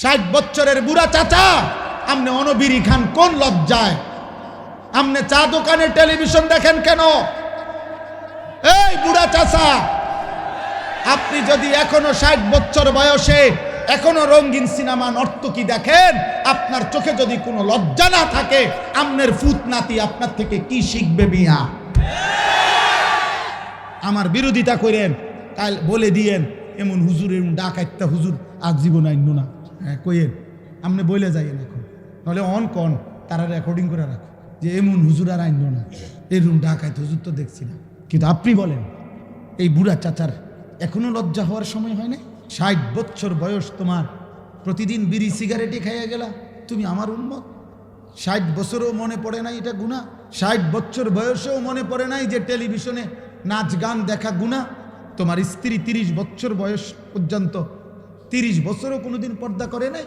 60 বছরের বুড়া চাচা, আপনি অনবিরি খান কোন লজ্জায়? আপনি চা দোকানে টেলিভিশন দেখেন কেন? এই বুড়া চাচা, আপনি যদি এখনো 60 বছর বয়সে এখনো রঙিন সিনেমা নর্তকী দেখেন, আপনার চোখে যদি কোনো লজ্জা না থাকে, আমনের ফুত নাতি আপনার থেকে কি শিখবে মিয়া? আমার বিরোধিতা করেন, কাল বলে দিয়েন এমন হুজুরের ডাকাইতে হুজুর আজ জীবন আইন না। হ্যাঁ কইেন, আপনি বলে যাইয়েন এখন, নাহলে অন কন তারা রেকর্ডিং করে রাখো যে এমন হুজুর আর আইন না, এরকম ডাকাইতে হুজুর তো দেখছি না। কিন্তু আপনি বলেন, এই বুড়া চাচার এখনো লজ্জা হওয়ার সময় হয় না? 60 বছর বয়স তোমার, প্রতিদিন বিড়ি সিগারেটে খাইয়া গেলা, তুমি আমার উন্মত। 60 বছরও মনে পড়ে নাই এটা গুনাহ? 60 বছর বয়সেও মনে পড়ে নাই যে টেলিভিশনে নাচ গান দেখা গুনাহ? তোমার স্ত্রী 30 বছর বয়স পর্যন্ত, 30 বছরও কোনোদিন পর্দা করে নাই?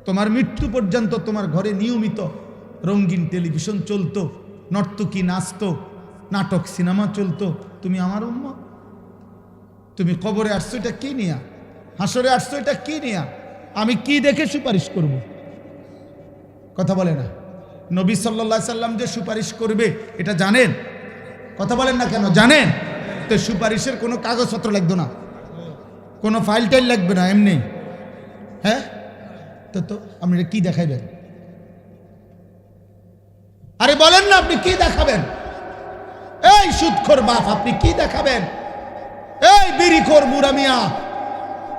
তোমার মৃত্যু পর্যন্ত তোমার ঘরে নিয়মিত রঙিন টেলিভিশন চলতো, নর্তকী নাচতো, নাটক সিনেমা চলতো, তুমি আমার উম্মত। তুমি কবরে আসছো এটা কি নিয়া? হাসরে আসছো এটা কি নিয়া? আমি কি দেখে সুপারিশ করব? কথা বলে না। নবী সাল্লাল্লাহু আলাইহি সাল্লাম যে সুপারিশ করবে এটা জানেন? কথা বলেন না কেন? জানেন তো? সুপারিশের কোনো কাগজপত্র লাগবে না, কোনো ফাইল টাইল লাগবে না, এমনি। হ্যাঁ, তো আপনি কি দেখাইবেন? আরে বলেন না, আপনি কি দেখাবেন? এই সুদখোর বাপ, আপনি কি দেখাবেন? এই বিড়িখোর বুড়া মিয়া,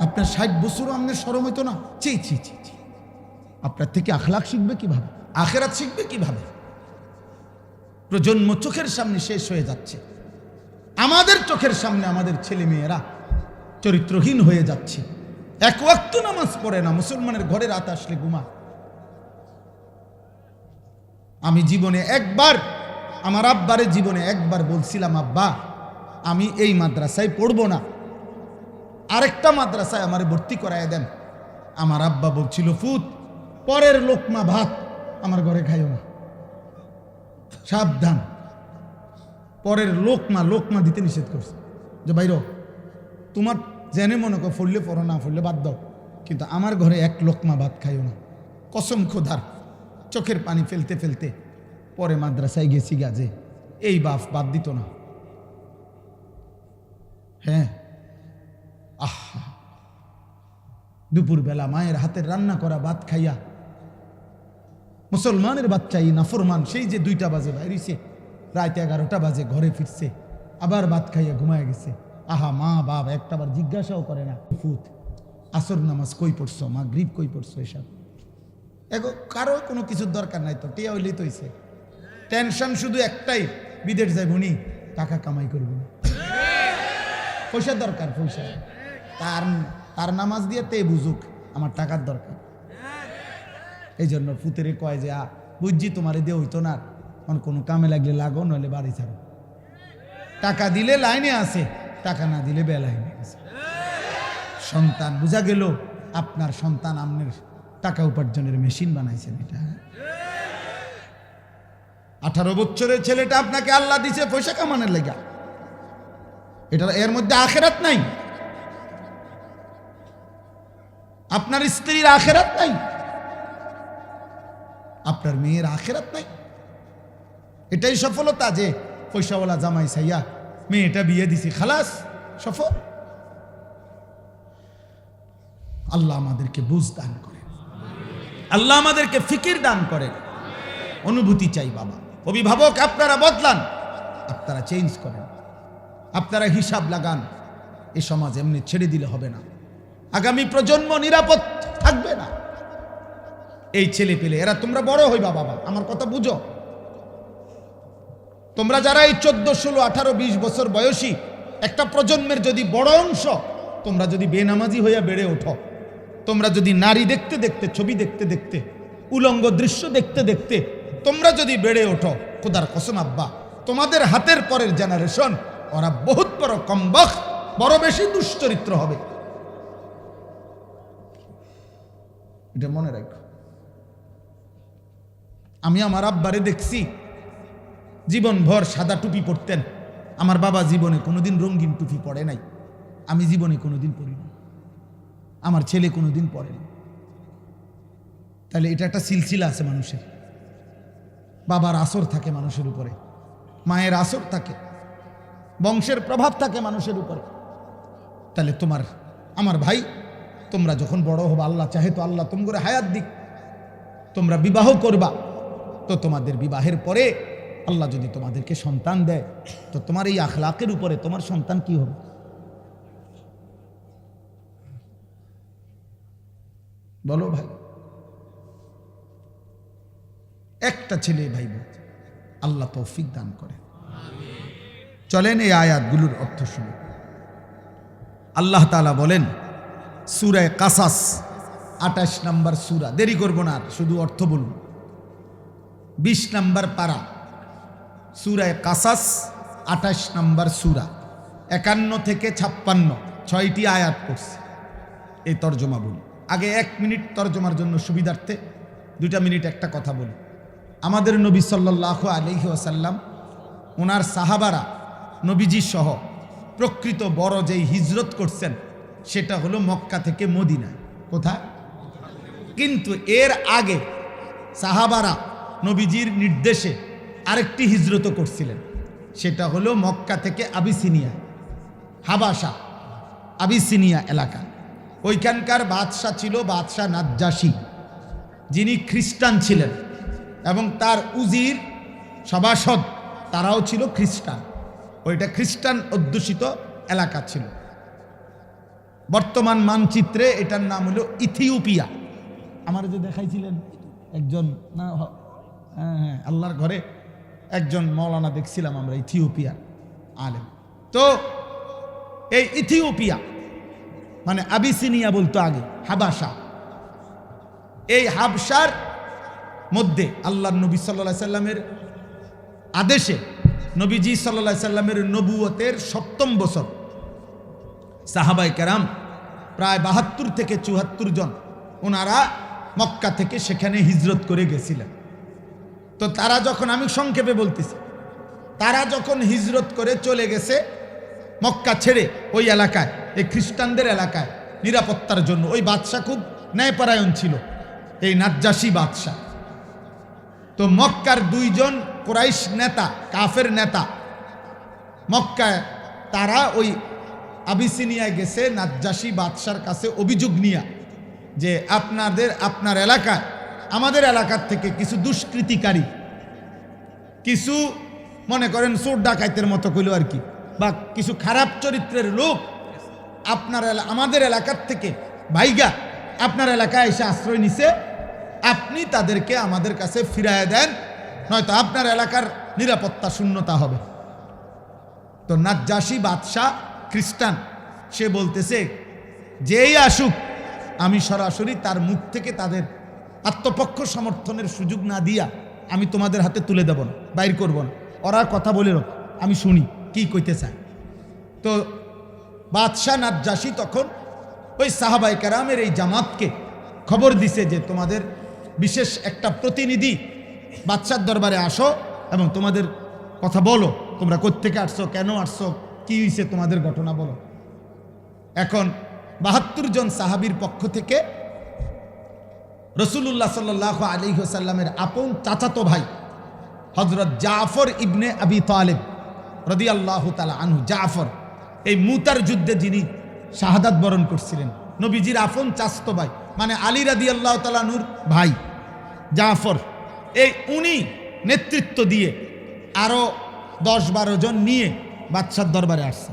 আপনার 60 বছরও আপনার শরম হইতো না? ছি ছি ছি ছি। আপনার থেকে আখলাক শিখবে কিভাবে? আখেরাত শিখবে কিভাবে? প্রজন্ম চোখের সামনে শেষ হয়ে যাচ্ছে, আমাদের চোখের সামনে আমাদের ছেলে মেয়েরা চরিত্রহীন হয়ে যাচ্ছে। এক ওয়াক্ত নামাজ পড়ে না, মুসলমানের ঘরে রাত আসলে ঘুমায়। আমি জীবনে একবার, আমার আব্বারে জীবনে একবার বলছিলাম, আব্বা আমি এই মাদ্রাসায় পড়বো না, আরেকটা মাদ্রাসায় আমারে ভর্তি করায় দেন। আমার আব্বা বলছিল, ফুত পরের লোকমা ভাত আমার ঘরে খাইও না, সাবধান। পরের লোকমা দিতে নিষেধ করছে, যে বাইর তোমার জেনে মনে কর ফললে পড়ো, না ফললে বাদ দাও, কিন্তু আমার ঘরে এক লোকমা ভাত খাইও না। কসম খোদার, চোখের পানি ফেলতে ফেলতে পরে মাদ্রাসায় গেছি গাজে, এই বাপ বাদ দিত না। হ্যাঁ, আহা, দুপুরবেলা মায়ের হাতের রান্না করা ভাত খাইয়া, মুসলমানের বাচ্চাই নাফরমান, সেই যে 2টা বাজে বাইরেছে, রাত 11টা বাজে ঘরে ফিরছে, আবার ভাত খাইয়া ঘুমায় গেছে। আহা, মা বাপ একটাবার জিজ্ঞাসাও করে না, ফুত আসর নামাজ কই পড়ছো, মাগরিব কই পড়ছো, এসব এগো কারো কোনো কিছুর দরকার নাই তো, টিয়া হইলেই তো হইছে। টেনশন শুধু একটাই, বিদেশ যাইব নি, টাকা কামাই করব, পয়সা দরকার, পয়সা। তার নামাজ দিয়ে তে বুঝুক আমার টাকার দরকার। এই জন্য ফুতেরে কয় যে বুঝছি তোমারে দিয়ে হইতো না, কোনো কামে লাগলে লাগো, নইলে বাড়ি ছাড়ো। টাকা দিলে লাইনে আছে, টাকা না দিলে বেলাইনে আছে। সন্তান বুঝা গেল, আপনার সন্তান আপনার টাকা উপার্জনের মেশিন বানাইছেন। এটা 18 বছরের ছেলেটা আপনাকে আল্লাহ দিছে পয়সা কামানোর লেগা, এটা এর মধ্যে আখেরাত নাই। আপনার স্ত্রীর আখেরাত নাই, আপনার মেয়ের আখেরাত নাই। এটাই সফলতা যে পয়সাওয়ালা জামাই চাইয়া মেয়েটা বিয়ে দিছি, খালাস সফল। আল্লাহ আমাদেরকে বুঝ দান করেন, আল্লাহ আমাদেরকে ফিকির দান করেন। অনুভূতি চাই বাবা। অভিভাবক আপনারা বদলান, আপনারা চেঞ্জ করেন, আপনারা হিসাব লাগান। এই সমাজ এমনি ছেড়ে দিলে হবে না, আগামী প্রজন্ম নিরাপদ থাকবে না। এই ছেলে পেলে এরা, তোমরা বড় হইবা বাবা, আমার কথা বুঝো। তোমরা যারা এই 14, 16, 18, 20 বছর বয়সী একটা প্রজন্মের যদি বড় অংশ, তোমরা যদি বেনামাজি হইয়া বেড়ে ওঠো, তোমরা যদি নারী দেখতে দেখতে, ছবি দেখতে দেখতে, উলঙ্গ দৃশ্য দেখতে দেখতে তোমরা যদি বেড়ে ওঠো, খোদার কসম আব্বা, তোমাদের হাতের পরের জেনারেশন ওরা বহুত বড় কমবখ্ত, বড় বেশি দুশ্চরিত্র হবে। এটা মনে রাখো। আমি আমার আব্বারে দেখছি জীবনভর সাদা টুপি পরতেন। আমার বাবা জীবনে কোনোদিন রঙিন টুপি পরে নাই, আমি জীবনে কোনোদিন পরি না, আমার ছেলে কোনোদিন পরে না। তাহলে এটা একটা সিলসিলা আছে মানুষের। বাবার আসর থাকে মানুষের উপরে, মায়ের আসর থাকে, বংশের প্রভাব থাকে মানুষের উপরে। তাহলে তোমার আমার ভাই, তোমরা যখন বড় হবা, আল্লাহ চাহে তো আল্লাহ তোমরা হায়াত দিক, তোমরা বিবাহ করবা, তো তোমাদের বিবাহের পরে আল্লাহ যদি তোমাদেরকে সন্তান দেয়, তো তোমার এই আখলাকের উপরে তোমার সন্তান কি হবে? বলো ভাই। একটা ছেলে ভাই, আল্লাহ তৌফিক দান করে। চলেন এই আয়াতগুলোর অর্থ শুনি। আল্লাহ তাআলা বলেন সূরা কাসাস 28 নম্বর সূরা, দেরি করব না, শুধু অর্থ বলুন। 20 নম্বর পারা, সূরা কাসাস 28 নম্বর সূরা, 51 থেকে 56 6টি আয়াত পড়ছে। এই তর্জমা বলি। আগে 1 মিনিট তর্জমার জন্য সুবিধার্থে 2 মিনিট একটা কথা বলি। আমাদের নবী সাল্লাল্লাহু আলাইহি ওয়াসাল্লাম, ওনার সাহাবারা, নবীজি সহ প্রকৃত বড় যেই হিজরত করছেন সেটা হলো মক্কা থেকে মদিনায়। কোথায়? কিন্তু এর আগে সাহাবারা নবীজির নির্দেশে আরেকটি হিজরত করছিলেন, সেটা হলো মক্কা থেকে আবিসিনিয়া, হাবাসা, আবিসিনিয়া এলাকা। ওইখানকার বাদশাহ ছিল বাদশাহ নাজ্জাশী, যিনি খ্রিস্টান ছিলেন, এবং তার উজির সভাসদ তারাও ছিল খ্রিস্টান। ওইটা খ্রিস্টান অধ্যুষিত এলাকা ছিল। বর্তমান মানচিত্রে এটার নাম হলো ইথিওপিয়া। আমার যে দেখাইছিলেন একজন, না হ্যাঁ, আল্লাহর ঘরে একজন মৌলানা দেখছিলাম আমরা, ইথিওপিয়া আলেম। তো এই ইথিওপিয়া মানে আবিসিনিয়া বলতো আগে, হাবাসা। এই হাবসার মধ্যে আল্লাহর নবী সাল্লাল্লাহু আলাইহি সাল্লামের আদেশে, নবীজি সাল্লাল্লাহু আলাইহি সাল্লামের নবুয়তের 7ম বছর সাহাবায়ে কেরাম প্রায় 72 থেকে 74 জন ওনারা মক্কা থেকে সেখানে হিজরত করে গেছিলেন। তো তারা যখন, আমি সংক্ষেপে বলতেছি, তারা যখন হিজরত করে চলে গেছে মক্কা ছেড়ে ওই এলাকায়, এই খ্রিস্টানদের এলাকায় নিরাপত্তার জন্য, ওই বাদশা খুব ন্যায়পরায়ণ ছিল, এই নাজ্জাশী বাদশা। তো মক্কার 2 জন কুরাইশ নেতা, কাফের নেতা মক্কায়, তারা ওই আবিসিনিয়ায় গেছে নাজ্জাশী বাদশার কাছে অভিযোগ নিয়ে, যে আপনার এলাকায়, আমাদের এলাকার থেকে কিছু দুষ্কৃতিকারী, কিছু মনে করেন চোর ডাকাইতের মতো কইল আর কি, বা কিছু খারাপ চরিত্রের লোক আমাদের এলাকার থেকে ভাইগা আপনার এলাকায় এসে আশ্রয় নিছে, আপনি তাদেরকে আমাদের কাছে ফিরায় দেন, নয়তো আপনার এলাকার নিরাপত্তা শূন্যতা হবে। তো নাজ্জাশী বাদশাহ খ্রিস্টান, সে বলতেছে যেই আসুক আমি সরাসরি তার মুখ থেকে তাদের আত্মপক্ষ সমর্থনের সুযোগ না দিয়া আমি তোমাদের হাতে তুলে দেব না, বাইর করব না, ওরা কথা বলে রোক, আমি শুনি কি কইতে চায়। তো বাদশাহ নাজ্জাশী তখন ওই সাহাবায়ে কেরামের এই জামাতকে খবর দিছে যে তোমাদের বিশেষ একটা প্রতিনিধি বাদশার দরবারে আসো এবং তোমাদের কথা বলো, তোমরা কোত্থেকে আসছো, কেন আসছো, কি হয়েছে, তোমাদের ঘটনা বলো। এখন 72 জন সাহাবীর পক্ষ থেকে রাসূলুল্লাহ সাল্লাল্লাহু আলাইহি ওয়াসাল্লামের আপন চাচাতো ভাই হযরত জাফর ইবনে আবি তালিব রাদিয়াল্লাহু তাআলা আনহু, জাফর, এই মুতার যুদ্ধে যিনি শাহাদাত বরণ করছিলেন, নবীজির আপন চাচাতো ভাই, মানে আলী রাদিয়াল্লাহু তাআলা নূর ভাই জাফর, এই উনি নেতৃত্ব দিয়ে আরো 10-12 জন নিয়ে বাদশার দরবারে আসছে।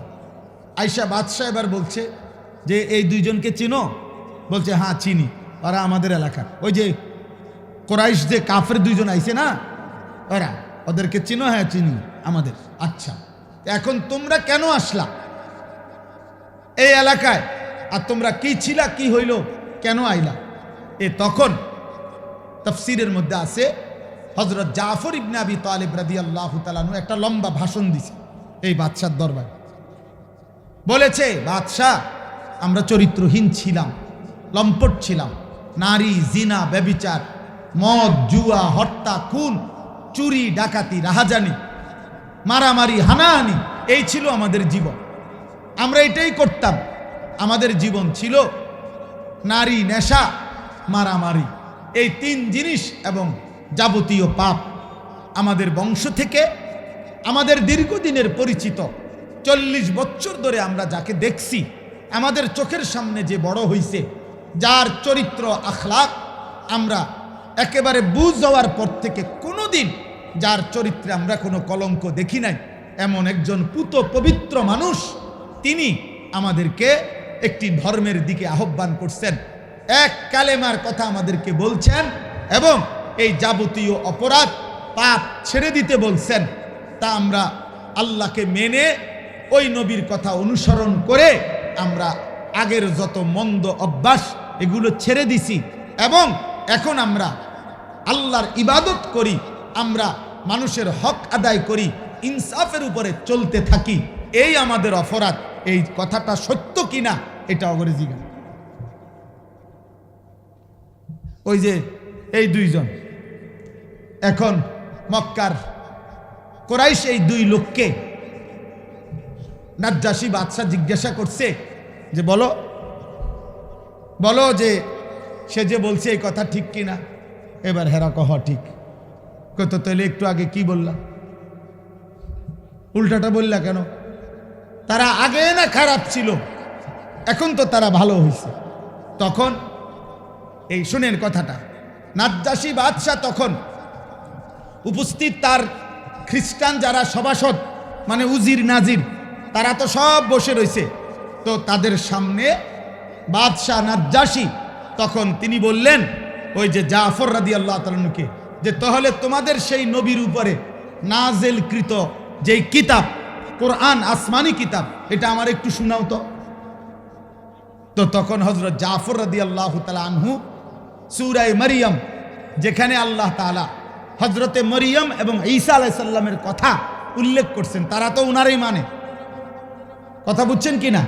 আয়েশা বাদশা এবার বলছে যে এই 2 জনকে চিনো? বলছে হ্যাঁ চিনি, ওরা আমাদের এলাকার, ওই যে কুরাইশ যে কাফের 2 জন আইছে না, ওরা, ওদেরকে চিনো? হ্যাঁ চিনি, আমাদের। আচ্ছা, এখন তোমরা কেন আসলা এই এলাকায়, আর তোমরা কি ছিলা, কি হইল, কেন আইলা? তখন তাফসীরের মধ্যে আছে হযরত জাফর ইবনে আবি তালিব রাদিয়াল্লাহু তাআলা আনহু একটা লম্বা ভাষণ দিছে এই বাদশার দরবারে। বলেছে, বাদশাহ, আমরা চরিত্রহীন ছিলাম, লম্পট ছিলাম, নারী, জিনা, ব্যভিচার, মদ, জুয়া, হত্যা, খুন, চুরি, ডাকাতি, রাহাজানি, মারামারি, হানাহানি, এই ছিল আমাদের জীবন। আমরা এটাই করতাম। আমাদের জীবন ছিল নারী, নেশা, মারামারি, এই তিন জিনিস এবং যাবতীয় পাপ আমাদের বংশ থেকে আমাদের দীর্ঘদিনের পরিচিত 40 বছর ধরে আমরা যাকে দেখছি, আমাদের চোখের সামনে যে বড় হইছে, যার চরিত্র আখলাক আমরা একেবারে বুঝ যাওয়ার পর থেকে কোনোদিন যার চরিত্রে আমরা কোনো কলঙ্ক দেখি নাই, এমন একজন পুত পবিত্র মানুষ, তিনি আমাদেরকে একটি ধর্মের দিকে আহ্বান করছেন, এক কালেমার কথা আমাদেরকে বলছেন এবং এই যাবতীয় অপরাধ পাপ ছেড়ে দিতে বলছেন। তা আমরা আল্লাহকে মেনে ওই নবীর কথা অনুসরণ করে আমরা আগের যত মন্দ অভ্যাস এগুলো ছেড়ে দিছি এবং এখন আমরা আল্লাহর ইবাদত করি, আমরা মানুষের হক আদায় করি, ইনসাফের উপরে চলতে থাকি। এই আমাদের অপরাধ। এই কথাটা সত্য কিনা এটা অগরে জিজ্ঞাসা। ওই যে এই দুইজন এখন মক্কার কুরাইশ এই দুই লোককে নাজ্জাশী বাদশাহ জিজ্ঞাসা করছে যে বলো বলো যে সে যে বলছে এই কথা ঠিক কিনা। এবার হেরা কহ ঠিক কত, তাহলে একটু আগে কি বললাম, উল্টাটা বললা কেন? তারা আগে না খারাপ ছিল, এখন তো তারা ভালো হয়েছে। তখন এই শুনেন কথাটা, নাজ্জাশী বাদশাহ তখন উপস্থিত তার খ্রিস্টান যারা সভাসদ মানে উজির নাজির, তারা তো সব বসে রয়েছে। তো তাদের সামনে বাদশাহ নাজ্জাশী তখন তিনি বললেন ওই যে জাফর রাদিয়াল্লাহু তাআলাকে, যে তাহলে তোমাদের সেই নবীর উপরে নাজিলকৃত যেই কিতাব কোরআন, আসমানি কিতাব, এটা আমার একটু শোনাও তো। তো তখন হযরত জাফর রাদিয়াল্লাহু তাআলা আনহু সূরা মারইয়াম, যেখানে আল্লাহ তাআলা হযরতে মরিয়ম এবং ঈসা আলাইহিস সালামের কথা উল্লেখ করছেন, তারা তো উনারই মানে, কথা বুঝছেন কিনা?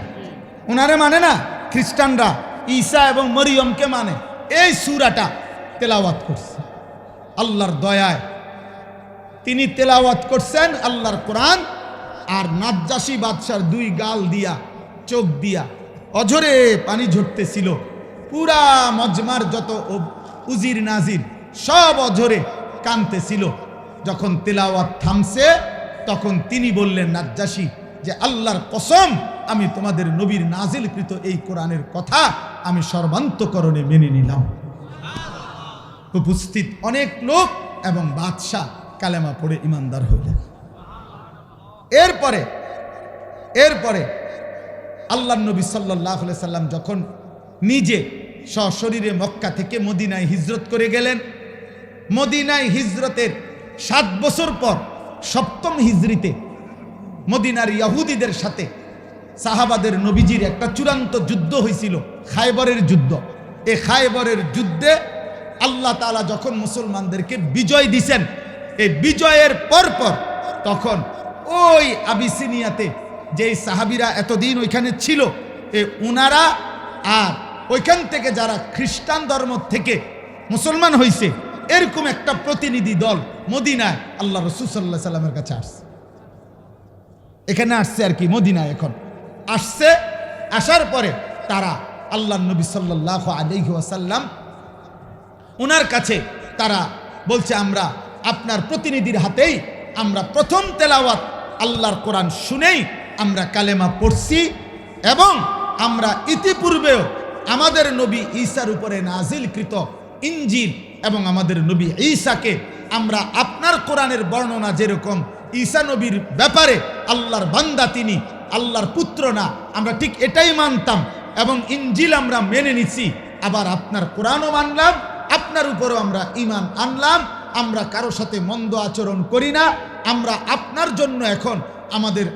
উনারে মানে না, খ্রিস্টানরা ঈসা এবং মরিয়মকে মানে। এই সূরাটা তেলাওয়াত করছে আল্লাহর দয়ায়, তিনি তেলাওয়াত করছেন আল্লাহর কোরআন। আর নাজ্জাশী বাদশার দুই গাল দিয়া, চোখ দিয়া অঝরে পানি ঝরতেছিল। পুরা মজমার যত উজির নাজির সব অঝরে কাঁদতেছিল। যখন তেলাওয়াত থামছে তখন তিনি বললেন নাজ্জাশী যে আল্লাহর কসম, আমি তোমাদের নবীর নাজিলকৃত এই কোরআনের কথা আমি সর্বান্তকরণে মেনে নিলাম। উপস্থিত অনেক লোক এবং বাদশাহ কালেমা পড়ে ইমানদার হইলেন। এরপরে আল্লাহর নবী সাল্লাল্লাহু আলাইহি সাল্লাম যখন নিজে সশরীরে মক্কা থেকে মদিনায় হিজরত করে গেলেন, মদিনায় হিজরতের 7 বছর পর 7ম হিজরিতে মদিনার ইহুদিদের সাথে সাহাবাদের নবীজির একটা চূড়ান্ত যুদ্ধ হয়েছিল, খায়বরের যুদ্ধ। এই খায়বরের যুদ্ধে আল্লাহ তাআলা যখন মুসলমানদেরকে বিজয় দিছেন, এই বিজয়ের পরপর তখন ওই আবিসিনিয়াতে যেই সাহাবীরা এতদিন ওইখানে ছিল, উনারা আর ওইখান থেকে যারা খ্রিস্টান ধর্ম থেকে মুসলমান হয়েছে, এরকম একটা প্রতিনিধি দল মদিনায় আল্লাহ রাসূল সাল্লাল্লাহু আলাইহি সাল্লামের কাছে আসছে। এখানে আসছে আর কি, মদিনায় এখন আসছে। আসার পরে তারা আল্লাহর নবী সাল্লাল্লাহু আলাইহি ওয়াসাল্লাম ওনার কাছে তারা বলছে, আমরা আপনার প্রতিনিধির হাতেই আমরা প্রথম তেলাওয়াত আল্লাহর কোরআন শুনেই আমরা কালেমা পড়ছি এবং আমরা ইতিপূর্বেও আমাদের নবী ঈসার উপরে নাজিলকৃত ইনজিল এবং আমাদের নবী ঈসাকে আমরা আপনার কোরআনের বর্ণনা যেরকম ঈসা নবীর ব্যাপারে আল্লাহর বান্দা, তিনি আল্লাহর পুত্র না, আমরা ঠিক এটাই মানতাম এবং ইনজিল আমরা মেনে নিছি। আবার আপনার কোরআনও মানলাম, আপনার উপরও আমরা ঈমান আনলাম। আমরা কারো সাথে মন্দ আচরণ করি না। আমরা আপনার জন্য এখন আমাদের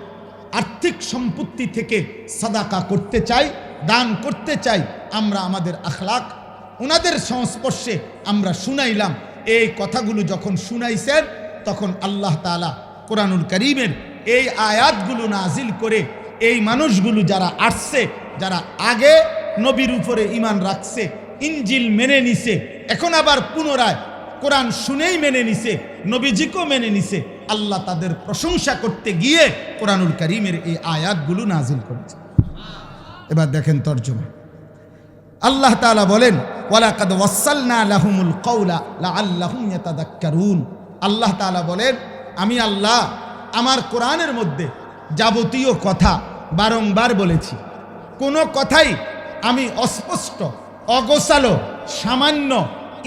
আর্থিক সম্পত্তি থেকে সাদাকা করতে চাই, দান করতে চাই। আমরা আমাদের আখলাক ওনাদের সংস্পর্শে আমরা শুনাইলাম। এই কথাগুলো যখন শুনাইছেন তখন আল্লাহ তাআলা কোরআনুল কারীমের এই আয়াতগুলো নাজিল করে এই মানুষগুলো যারা আসছে, যারা আগে নবীর উপরে ঈমান রাখছে, ইনজিল মেনে নিছে, এখন আবার পুনরায় কোরআন শুনেই মেনে নিছে, নবীজিকেও মেনে নিছে, আল্লাহ তাদের প্রশংসা করতে গিয়ে কোরআনুল কারীমের এই আয়াতগুলো নাজিল করেছে। এবার দেখেন তর্জমা। আল্লাহ তাআলা বলেন ওয়ালাকাদ ওয়াসালনা লাহুমুল কওলা লাআল্লাহুম ইয়াতাযাক্কারুন। আল্লাহ তাআলা বলেন আমি আল্লাহ আমার কোরআনের মধ্যে যাবতীয় কথা বারংবার বলেছি, কোনো কথাই আমি অস্পষ্ট অগোছালো সামান্য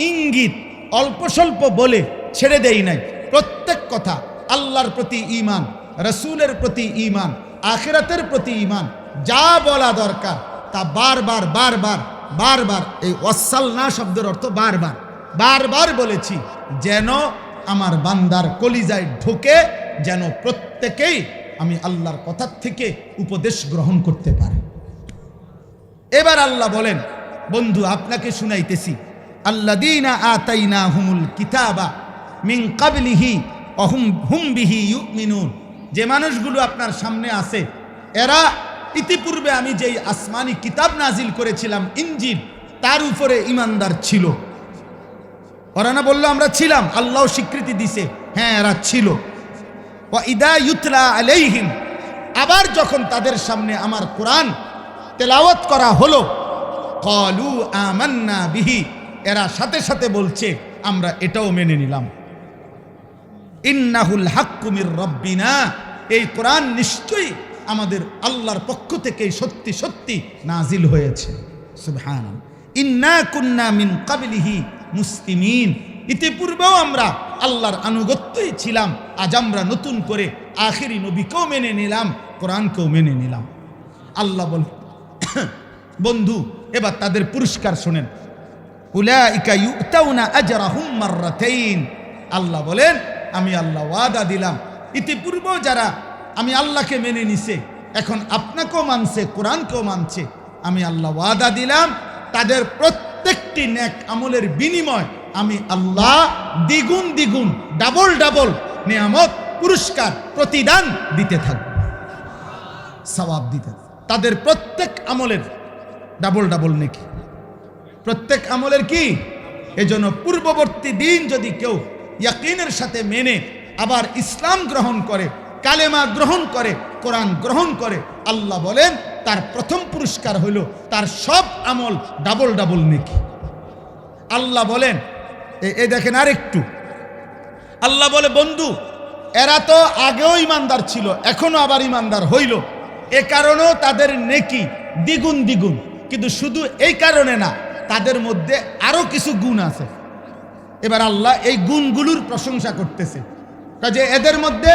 ইঙ্গিত অল্প স্বল্প বলে ছেড়ে দেই নাই। প্রত্যেক কথা আল্লাহর প্রতি ঈমান, রাসূলের প্রতি ঈমান, আখিরাতের প্রতি ঈমান, যা বলা দরকার তা বারবার বারবার বারবার, এই ওয়াসালনা শব্দের অর্থ বারবার বারবার বলেছি, যেন আমার বান্দার কলিজায় ঢোকে, যেন প্রত্যেকেই আমি আল্লাহর কথা থেকে উপদেশ গ্রহণ করতে পারে। এবার আল্লাহ বলেন বন্ধু আপনাকে শুনাইতেছি, আল্লাযীনা আতাইনাহুমুল কিতাবা মিন ক্বাবলিহি ওয়া হুম বিহি ইউমিনুন। যে মানুষগুলো আপনার সামনে আছে এরা ইতিপূর্বে আমি যেই আসমানি কিতাব নাজিল করেছিলাম ইনজিল, তার উপরে ঈমানদার ছিল। ওরা না বললো আমরা ছিলাম, আল্লাহ স্বীকৃতি দিছে হ্যাঁ এরা ছিল। ওয়া ইদা ইউতলা আলাইহিম, আবার যখন তাদের সামনে আমার কোরআন তেলাওয়াত করা হলো, ক্বালু আমান্না বিহি, এরা সাথে সাথে বলছে আমরা এটাও মেনে নিলাম। ইন্নাহুল হাক্কু মির রাব্বিনা, এই কোরআন নিশ্চয়ই আমাদের আল্লাহর পক্ষ থেকে সত্যি সত্যি নাজিল হয়েছে। সুবহানাল্লাহ। ইন্না কুন্না মিন ক্বাবলিহি মুসলিমিন, ইতিপূর্বেও আমরা আল্লাহর আনুগত্যই ছিলাম, আজ আমরা নতুন করে আখেরি নবীকেও মেনে নিলাম, কোরআনকেও মেনে নিলাম। আল্লাহ বল বন্ধু এবার তাদের পুরস্কার শোনেন, উলাইকা ইউতাউনা আজরাহুম মাররাতাইন। আল্লাহ বলেন আমি আল্লাহ ওয়াদা দিলাম ইতিপূর্বেও যারা আমি আল্লাহকে মেনে নিছে, এখন আপনাকেও মানছে, কোরআনকেও মানছে, আমি আল্লাহ ওয়াদা দিলাম তাদের প্রত্যেকটি নেক আমলের বিনিময় আমি আল্লাহ দ্বিগুণ দ্বিগুণ ডাবল ডাবল নিয়ামত পুরস্কার প্রতিদান দিতে থাকব, সওয়াব দিতে। তাদের প্রত্যেক আমলের ডাবল ডাবল নেকি, প্রত্যেক আমলের কি। এজন্য পূর্ববর্তী দিন যদি কেউ ইয়াকিনের সাথে মেনে আবার ইসলাম গ্রহণ করে, কালেমা গ্রহণ করে, কোরআন গ্রহণ করে, আল্লাহ বলেন তার প্রথম পুরস্কার হইল তার সব আমল ডাবল ডাবল নেকি। আল্লাহ বলেন এ দেখেন আরেকটু, আল্লাহ বলে বন্ধু এরা তো আগেও ইমানদার ছিল, এখনো আবার ইমানদার হইল, এ কারণেও তাদের নেকি দ্বিগুণ দ্বিগুণ। কিন্তু শুধু এই কারণে না, তাদের মধ্যে আরো কিছু গুণ আছে। এবার আল্লাহ এই গুণগুলোর প্রশংসা করতেছে, কাজে এদের মধ্যে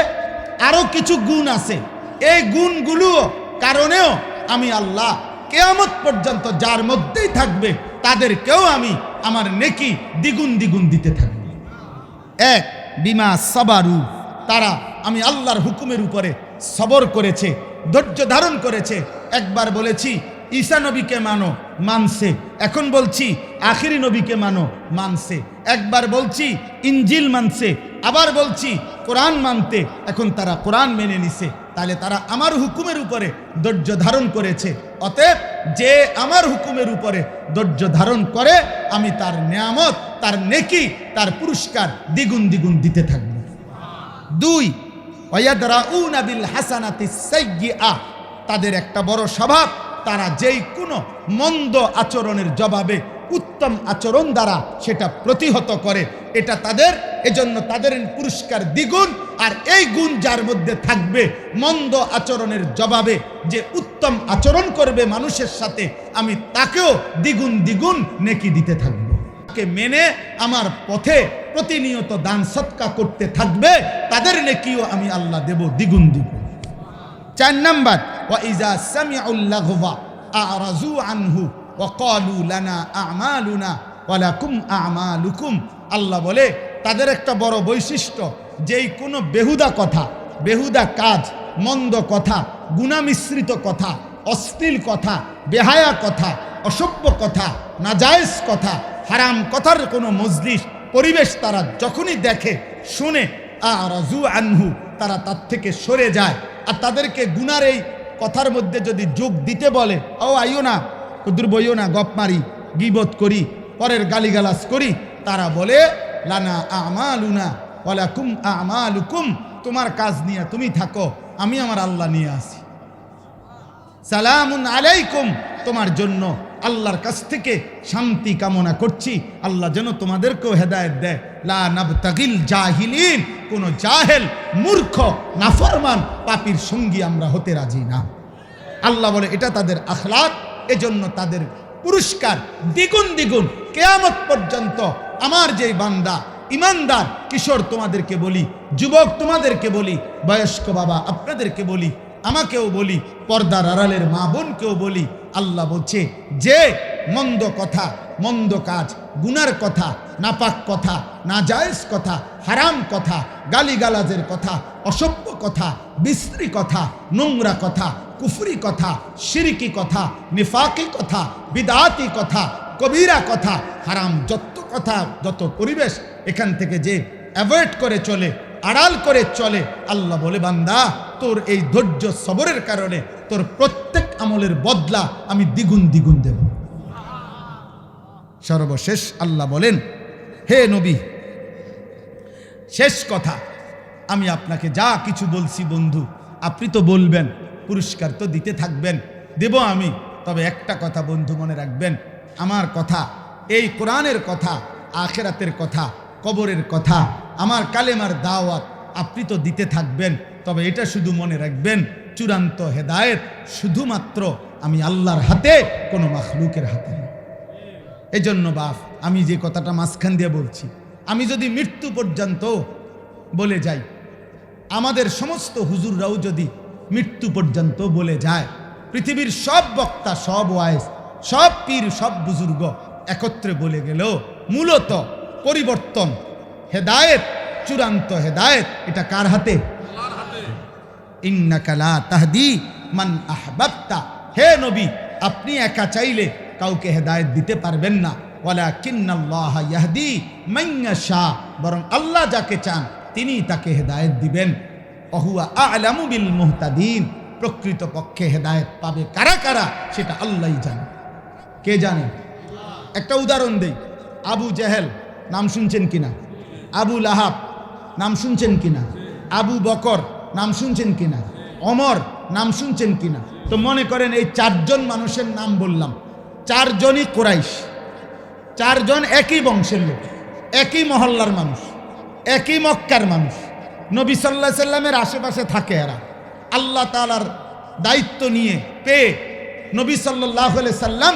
আরো কিছু গুণ আছে, এই গুণগুলো কারণেও আমি আল্লাহ কিয়ামত পর্যন্ত যার মধ্যেই থাকবে তাদেরকেও আমি আমার নেকি দ্বিগুণ দ্বিগুণ দিতে থাকব। এক, বিমা সাবারু, তারা আমি আল্লাহর হুকুমের উপরে সবর করেছে, ধৈর্য ধারণ করেছে। একবার বলেছি ঈসা নবীকে মানো, মানছে। এখন বলছি আখিরি নবীকে মানো, মানছে। একবার বলছি ইনজিল মানছে, আবার বলছি কোরআন মানতে, এখন তারা কোরআন মেনে নিছে। তাহলে তারা আমার হুকুমের উপরে ধৈর্য ধারণ করেছে। অতএব যে আমার হুকুমের উপরে ধৈর্য ধারণ করে আমি তার নিয়ামত, তার নেকি, তার পুরস্কার দ্বিগুণ দ্বিগুণ দিতে থাকব। দুই, ওয়ায়াদরাউনা বিল হাসানাতিস সাইয়্যিআ, তাদের একটা বড় স্বভাব, তারা যেই কোনো মন্দ আচরণের জবাবে উত্তম আচরণ দ্বারা সেটা প্রতিহত করে। এটা তাদের, এজন্য তাদের পুরস্কার দ্বিগুণ। আর এই গুণ যার মধ্যে থাকবে, মন্দ আচরণের জবাবে যে উত্তম আচরণ করবে মানুষের সাথে, আমি তাকেও দ্বিগুণ দ্বিগুণ নেকি দিতে থাকবো। তাকে মেনে আমার পথে প্রতিনিয়ত দান সৎকা করতে থাকবে, তাদের নেকিও আমি আল্লাহ দেব দ্বিগুণ দ্বিগুণ। 4 নাম্বার, ওয়া ইজা সামিউল লাগওয়া আরাজু আনহু ওয়া ক্বালু লানা আমালুনা ওয়া লাকুম আমালুকুম। আল্লাহ বলে তাদের একটা বড় বৈশিষ্ট্য, যেই কোনো বেহুদা কথা, বেহুদা কাজ, মন্দ কথা, গুনাহ মিশ্রিত কথা, অশ্লীল কথা, বেহায়া কথা, অসভ্য কথা, নাজায়েজ কথা, হারাম কথার কোনো মজলিস পরিবেশ তারা যখনই দেখে শুনে, আরাজু আনহু, তারা তার থেকে সরে যায়। আর তাদেরকে গুনার এই কথার মধ্যে যদি যোগ দিতে বলে, ও আইও না, কুদুর বইও না, গপ মারি, গীবত করি, পরের গালিগালাজ করি, তারা বলে লানা আমালুনা ওয়া লাকুম আমালুকুম, তোমার কাজ নিয়ে তুমি থাকো, আমি আমার আল্লাহ নিয়ে আসি। সালামুন আলাইকুম, তোমার জন্য আল্লাহর কাছ থেকে শান্তি কামনা করছি, আল্লাহ যেন তোমাদেরকেও হেদায়েত দেয়। লা নাবতাগিল জাহিলিন, কোন জাহেল, মূর্খ, নাফরমান, পাপীর সঙ্গী আমরা হতে রাজি না। আল্লাহ বলে এটা তাদের আখলাক, এজন্য তাদের পুরস্কার দ্বিগুণ দ্বিগুণ কিয়ামত পর্যন্ত। আমার যে বান্দা ইমানদার, কিশোর তোমাদেরকে বলি, যুবক তোমাদেরকে বলি, বয়স্ক বাবা আপনাদেরকে বলি, আমাকেও বলি, পর্দার আড়ালের মা বোনকেও বলি, আল্লাহ বলছে যে মন্দ কথা, মন্দ কাজ, গুনার কথা, নাপাক কথা, নাজায়েজ কথা, হারাম কথা, গালিগালাজের কথা, অসভ্য কথা, বিশ্রী কথা, নোংরা কথা, কুফরি কথা, শিরকি কথা, নিফাকি কথা, বিদআতি কথা, কবিরা কথা, হারাম যত কথা, যত পরিবেশ, এখান থেকে যে অ্যাভয়েড করে চলে, আড়াল করে চলে, আল্লাহ বলে বান্দা তোর এই ধৈর্য সবরের কারণে তোর প্রত্যেক আমলের বদলা আমি দ্বিগুণ দ্বিগুণ দেব। সর্বশেষ আল্লাহ বলেন, হে নবী, শেষ কথা, আমি আপনাকে যা কিছু বলছি বন্ধু, আপনি তো বলবেন, পুরস্কার তো দিতে থাকবেন, দেব আমি। তবে একটা কথা বন্ধু মনে রাখবেন, আমার কথা, এই কোরআনের কথা, আখিরাতের কথা, কবরের কথা, আমার কালেমার দাওয়াত আপনি তো দিতে থাকবেন। তবে এটা শুধু মনে রাখবেন, চূড়ান্ত হেদায়েত শুধুমাত্র আমি আল্লাহর হাতে, কোনো মাখলুকের হাতে না। এজন্য বাপ, আমি যে কথাটা মাঝখান দিয়ে বলছি, আমি যদি মৃত্যু পর্যন্ত বলে যাই, আমাদের সমস্ত হুজুররাও যদি মৃত্যু পর্যন্ত বলে যায়, পৃথিবীর সব বক্তা, সব ওয়াইজ, সব পীর, সব বুজুর্গ একত্রে বলে গেলেও মূলত পরিবর্তন, হেদায়েত, চূড়ান্ত হেদায়েত এটা কার হাতে? ইন্নাকা লা তাহদি মান আহবাবতা, হে নবী, আপনি একা চাইলে কাউকে হেদায়েত দিতে পারবেন না। ওয়ালাকিন্নাল্লাহা ইয়াহদি মান ইয়াশা, বরং আল্লাহ যাকে চান তিনি তাকে হেদায়েত দিবেন। ওহুয়া আ'লামু বিল মুহতাদিন, প্রকৃত পক্ষে হেদায়েত পাবে কারা কারা সেটা আল্লাহই জানে। কে জানে? একটা উদাহরণ দেই। আবু জেহেল নাম শুনছেন কিনা? আবু লাহাব নাম শুনছেন কিনা? আবু বকর নাম শুনছেন কিনা? ওমর নাম শুনছেন কিনা? তো মনে করেন এই চারজন মানুষের নাম বললাম, চারজনই কুরাইশ, চারজন একই বংশের লোক, একই মহল্লার মানুষ, একই মক্কার মানুষ, নবী সাল্লাল্লাহু আলাইহি সাল্লামের আশেপাশে থাকে এরা। আল্লাহ তাআলার দায়িত্ব নিয়ে পেয়ে নবী সাল্লাল্লাহু আলাইহি সাল্লাম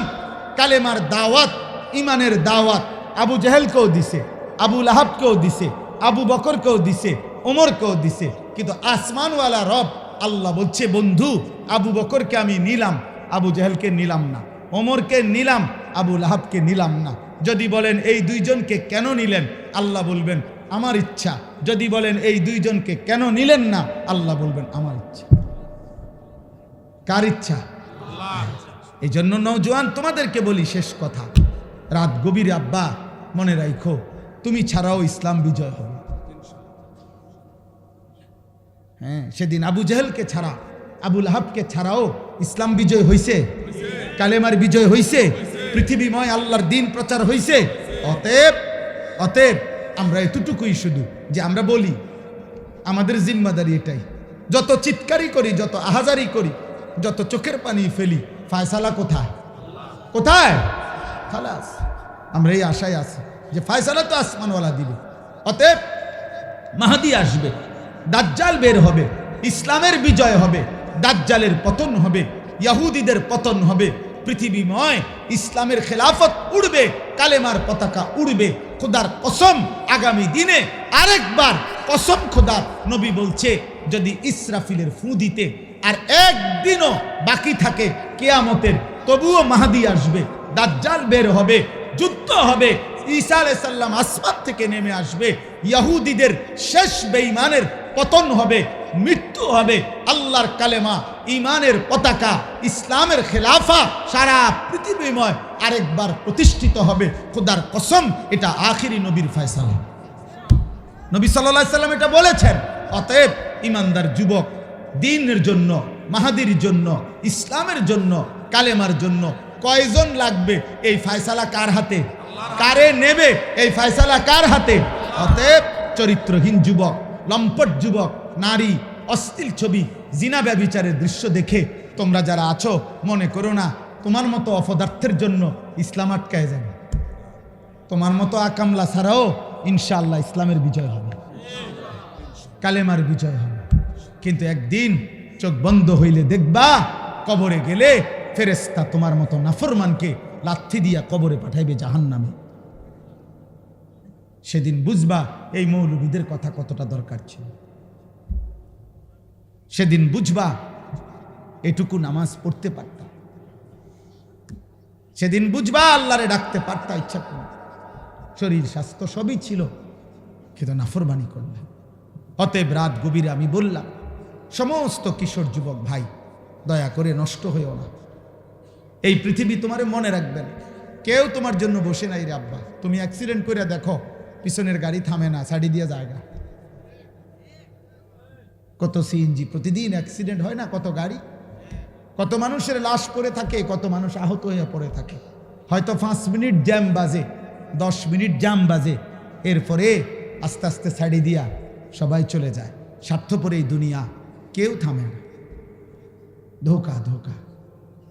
কালেমার দাওয়াত, ইমানের দাওয়াত আবু জেহেলকেও দিছে, আবু লাহাবকেও দিছে, আবু বকরকেও দিছে, ওমরকেও দিছে। কিন্তু আসমানওয়ালা রব আল্লাহ বলছে, বন্ধু আবু বকরকে আমি নিলাম, আবু জেহেলকে নিলাম না, ওমরকে নিলাম, আবু লাহাবকে নিলাম না। যদি বলেন এই দুইজনকে কেন নিলেন, আল্লাহ বলবেন আমার ইচ্ছা। যদি বলেন এই দুইজনকে কেন নিলেন না, আল্লাহ বলবেন আমার ইচ্ছা। কার ইচ্ছা? এই জন্য নওজোয়ান তোমাদেরকে বলি, শেষ কথা, রাত গভীরে আব্বা মনে রাখো, তুমি ছাড়াও ইসলাম বিজয় হবে। হ্যাঁ, সেদিন আবু জেহেলকে ছাড়া, আবু লাহাবকে ছাড়াও ইসলাম বিজয় হইছে, কালেমার বিজয় হইছে, পৃথিবীময় আল্লাহর দিন প্রচার হইছে। অতএব আমরা এতটুকুই শুধু যে আমরা বলি, আমাদের জিম্মাদারি এটাই। যত চিৎকারি করি, যত আহাজারি করি, যত চোখের পানি ফেলি, ফায়সালা কোথায়? কোথায়? খালাস, আমরা এই আশায় আছি যে ফায়সালা তো আসমানওয়ালা দিবে। অতএব মাহদি আসবে, দাজ্জাল বের হবে, ইসলামের বিজয় হবে, দাজ্জালের পতন হবে, ইহুদিদের পতন হবে, পৃথিবীময় ইসলামের খেলাফত উড়বে, কালেমার পতাকা উড়বে। খোদার কসম, আগামী দিনে আরেকবার কসম খোদার, নবী বলছে যদি ইসরাফিলের ফু দিতে আর একদিনও বাকি থাকে কিয়ামতের, তবুও মাহদি আসবে, দাজ্জাল বের হবে, যুদ্ধ হবে, ঈসা আলাইহিস সালাম আসমান থেকে নেমে আসবে, ইহুদিদের শেষ বেঈমানের পতন হবে, মৃত্যু হবে, আল্লাহর কালেমা, ঈমানের পতাকা, ইসলামের খেলাফা সারা পৃথিবীময় আরেকবার প্রতিষ্ঠিত হবে। খোদার কসম, এটা আখিরি নবীর ফয়সালা। নবী সাল্লাল্লাহু আলাইহি সাল্লাম এটা বলেছেন। অতএব ইমানদার যুবক, দ্বীনের জন্য, মাহাদির জন্য, ইসলামের জন্য, কালেমার জন্য কয়জন লাগবে? এই ফয়সালা কার হাতে? কারে নেবে? এই ফয়সালা কার হাতে? অতএব চরিত্রহীন যুবক, লম্পট যুবক, নারী, অশ্লীল ছবি, জিনা ব্যভিচারের দৃশ্য দেখে তোমরা যারা আছো, মনে করো না তোমার মতো অপদার্থের জন্য ইসলাম আটকায় যাবে। তোমার মতো আকামলা ছাড়াও ইনশাআল্লাহ ইসলামের বিজয় হবে, কালেমার বিজয় হবে। কিন্তু একদিন চোখ বন্ধ হইলে দেখবা কবরে গেলে ফেরেশতা তোমার মতো নাফরমানকে লাথি দিয়া কবরে পাঠাইবে জাহান্নামে। সেদিন বুঝবা এই মৌলবীদের কথা কতটা দরকার ছিল। সেদিন বুঝবা এটুকু নামাজ পড়তে পারতাম, সেদিন বুঝবা আল্লাহরে ডাকতে পারতা ইচ্ছা করে, শরীর স্বাস্থ্য সবই ছিল, কিন্তু নাফরমানি করলে। অতএব রাত গভীরে আমি বললাম সমস্ত কিশোর যুবক ভাই, দয়া করে নষ্ট হইও না। এই পৃথিবী তোমারে মনে রাখবেন, কেউ তোমার জন্য বসে নাই রে আব্বা। তুমি অ্যাক্সিডেন্ট করে দেখো, পিছনের গাড়ি থামে না, ছাড়ি দিয়ে জায়গা। কত সিএনজি প্রতিদিন অ্যাক্সিডেন্ট হয় না, কত গাড়ি, কত মানুষের লাশ পড়ে থাকে, কত মানুষ আহত হয়ে পড়ে থাকে। হয়তো 5 মিনিট জ্যাম বাজে, 10 মিনিট জ্যাম বাজে, এরপরে আস্তে আস্তে ছাড়ি দিয়া সবাই চলে যায়। স্বার্থপর এই দুনিয়া, কেউ থামে না। ধোকা ধোকা।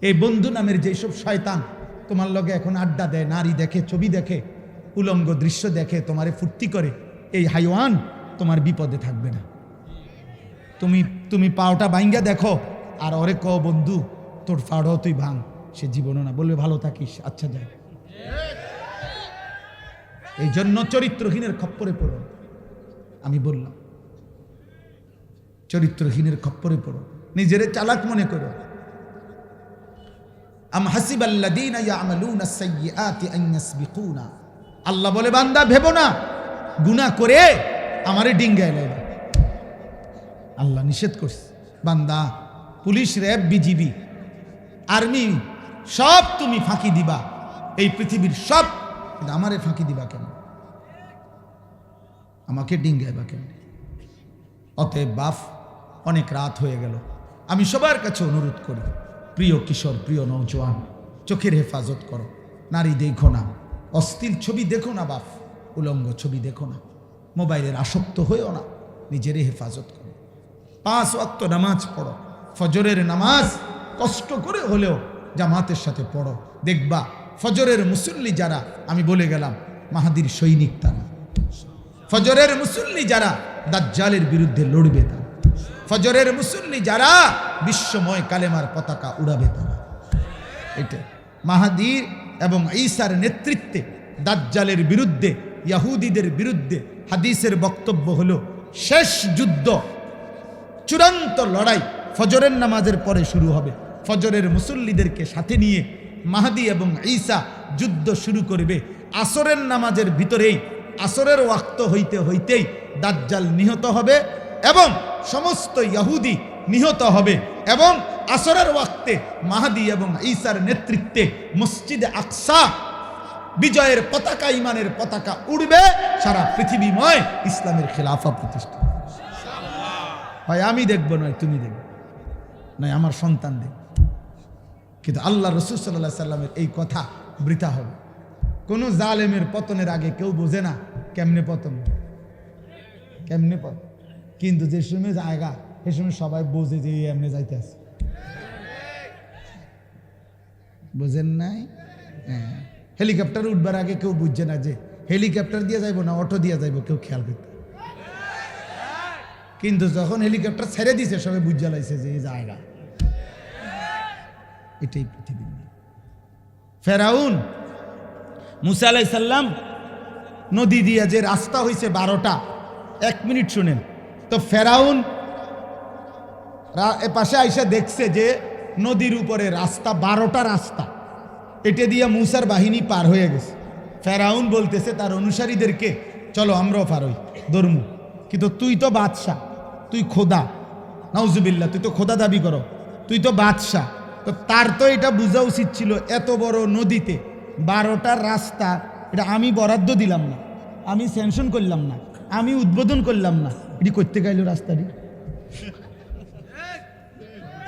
এই বন্ধু নামের যেসব শয়তান তোমার লগে এখন আড্ডা দেয়, নারী দেখে, ছবি দেখে, উলঙ্গ দৃশ্য দেখে, তোমারে ফুর্তি করে, এই হাইওয়ান তোমার বিপদে থাকবে না। তুমি পাওটা ভাঙ্গা দেখো আর ওরে কও বন্ধু তোর পাড়ও তুই ভাঙ, সে জীবনও না, বলবে ভালো থাকিস, আচ্ছা যায়। এই জন্য চরিত্রহীনের খপ্পরে পড়ো। আমি বললাম চরিত্রহীনের খপ্পরে পড়ো, নিজেরে চালাক মনে করো। আম হাসিবাল্লাযীনা ইয়ামালুনা আস-সাইয়্যাতি আন ইয়াসবিকুনা, আল্লাহ বলে বান্দা ভেবো না গুনাহ করে আমারে ডিঙ্গায় লাইবা। আল্লাহ নিষেধ করছে, বান্দা পুলিশ, র্যাব, বিজিবি, আর্মি সব তুমি ফাঁকি দিবা, এই পৃথিবীর সব, কিন্তু আমারে ফাঁকি দিবা কেন? আমাকে ডিঙ্গাইবা কেন? অতএব বাপ, অনেক রাত হয়ে গেল। আমি সবার কাছে অনুরোধ করি, প্রিয় কিশোর, প্রিয় নওজোয়ান, চোখের হেফাজত করো। নারী দেখো না, অশ্লীল ছবি দেখো না বাপ, উলঙ্গ ছবি দেখো না, মোবাইলের আসক্ত হয়েও না, নিজেরই হেফাজত করো। 5 ওয়াক্ত নামাজ পড়ো, ফজরের নামাজ কষ্ট করে হলেও জামাতের সাথে পড়ো। দেখবা ফজরের মুসল্লি যারা, আমি বলে গেলাম মাহাদির সৈনিক তারা। ফজরের মুসল্লি যারা দাজ্জালের বিরুদ্ধে লড়বে তারা। ফজরের মুসল্লি যারা বিশ্বময় কালেমার পতাকা উড়াবে তারা। এটা মাহাদির এবং ঈসার নেতৃত্বে দাজ্জালের বিরুদ্ধে, ইহুদিদের বিরুদ্ধে হাদিসের বক্তব্য হলো শেষ যুদ্ধ, চূড়ান্ত লড়াই ফজরের নামাজের পরে শুরু হবে। ফজরের মুসল্লিদেরকে সাথে নিয়ে মাহদি এবং ঈসা যুদ্ধ শুরু করবে। আসরের নামাজের ভিতরেই, আসরের ওয়াক্ত হইতে হইতেই দাজ্জাল নিহত হবে এবং সমস্ত ইহুদি নিহত হবে, এবং আসরের ওয়াক্তে মাহদি এবং ঈসার নেতৃত্বে মসজিদে আকসা বিজয়ের পতাকা, ইমানের পতাকা উড়বে, সারা পৃথিবীময় ইসলামের খেলাফা প্রতিষ্ঠা। হয় আমি দেখবো, নয় তুমি দেখবে, নয় আমার সন্তান দেখবে, কিন্তু আল্লাহ রাসূল সাল্লাল্লাহু আলাইহি সাল্লামের এই কথা বৃথা হবে। কোনো জালেমের পতনের আগে কেউ বোঝে না কেমনে পতন, কেমনে পতন, কিন্তু যে সময় জায়গা সে সময় সবাই বোঝে যে এমনি যাইতে আছে। বোঝেন নাই? হ্যাঁ, হেলিকপ্টার উঠবার আগে কেউ বুঝছে না যে হেলিকপ্টার দিয়ে যাইব না অটো দিয়ে যাইব, কেউ খেয়াল করতে। কিন্তু যখন হেলিকপ্টার ছেড়ে দিছে সবাই বুঝে লাইছে যে এই জায়গা। এটাই পৃথিবী। ফেরাউন, মুসা আলাইহিস সালাম নদী দিয়ে যে রাস্তা হয়েছে 12টা, 1 মিনিট শুনেন তো। ফেরাউন পাশে আইসা দেখছে যে নদীর উপরে রাস্তা, 12টা রাস্তা, এটা দিয়ে মুসার বাহিনী পার হয়ে গেছে। ফেরাউন বলতেছে তার অনুসারীদেরকে, চলো আমরাও পার হই, ধর্ম। কিন্তু তুই তো বাদশাহ, তুই খোদা, নাউজুবিল্লাহ, তুই তো খোদা দাবি করো, তুই তো বাদশাহ, তো তার তো এটা বোঝা উচিত ছিল এত বড় নদীতে 12টা রাস্তা, এটা আমি বরাদ্দ দিলাম না, আমি স্যাংশন করলাম না, আমি উদ্বোধন করলাম না, এটি করতে গেল রাস্তাটি।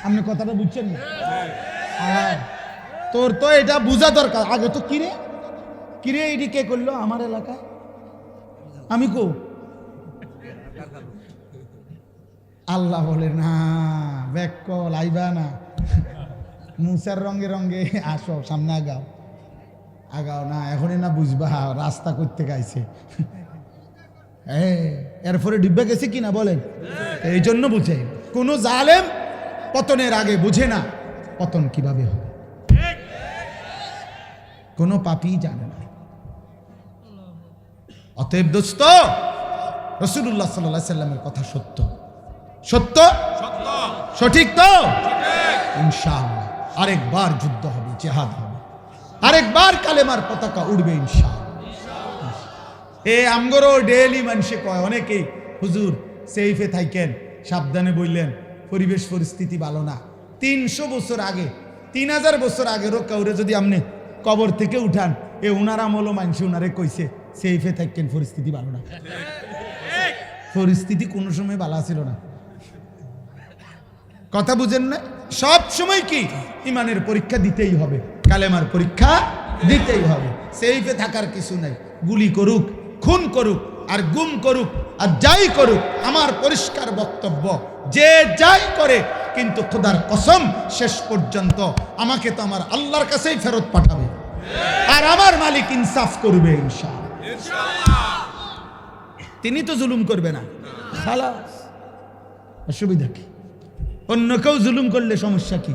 আপনি কথাটা বুঝছেন না? তোর তো এটা বোঝা দরকার আগে। তো কিরে কিরে এটি কে করলো আমার এলাকায়? আমি কো আল্লাহ বলে না, ব্যাক কল আইবা না, মুসার রঙে রঙে আসো সামনে আগাও, আগাও না এখনই না বুঝবা রাস্তা করতে গাইছে। এরপরে ডিব্বা গেছে কিনা বলেন? এই জন্য বুঝে কোন জালেম পতনের আগে বুঝে না পতন কিভাবে হবে, কোন পাপী জানে না। অতএব দোস্ত, রাসূলুল্লাহ সাল্লাল্লাহু আলাইহি সাল্লামের কথা সত্য, সত্য সঠিক তো ইনশাআল্লাহ। আরেকবার যুদ্ধ হবে, জিহাদ হবে, আরেকবার কালেমার পতাকা উড়বে ইনশাআল্লাহ। আমগরো ডেইলি মানুষে কয় অনেকেই, হুজুর সেফে থাকেন, সাবধানে বললেন, পরিবেশ পরিস্থিতি ভালো না। 300 বছর আগে, 3000 বছর আগেরও কাউরে যদি আপনি কবর থেকে উঠান, উনার আমল মানুষ উনারে কইছে সেফে থাকেন, পরিস্থিতি ভালো না। পরিস্থিতি কোনো সময় ভালো ছিল না, কথা বুঝেন না? সব সময় কি ইমানের পরীক্ষা দিতেই হবে, কালেমার পরীক্ষা দিতেই হবে। সেফে থাকার কিছু নাই। গুলি করুক, খুন করুক, আর গুম করুক, আর যাই করুক, আমার পরিষ্কার বক্তব্য, যে যাই করে কিন্তু খোদার কসম শেষ পর্যন্ত আমাকে তো আমার আল্লাহর কাছেই ফেরত পাঠাবে, আর আমার মালিক ইনসাফ করবে ইনশাআল্লাহ। তিনি তো জুলুম করবে না, খালাস। অসুবিধা কি? অন্য কেউ জুলুম করলে সমস্যা কি?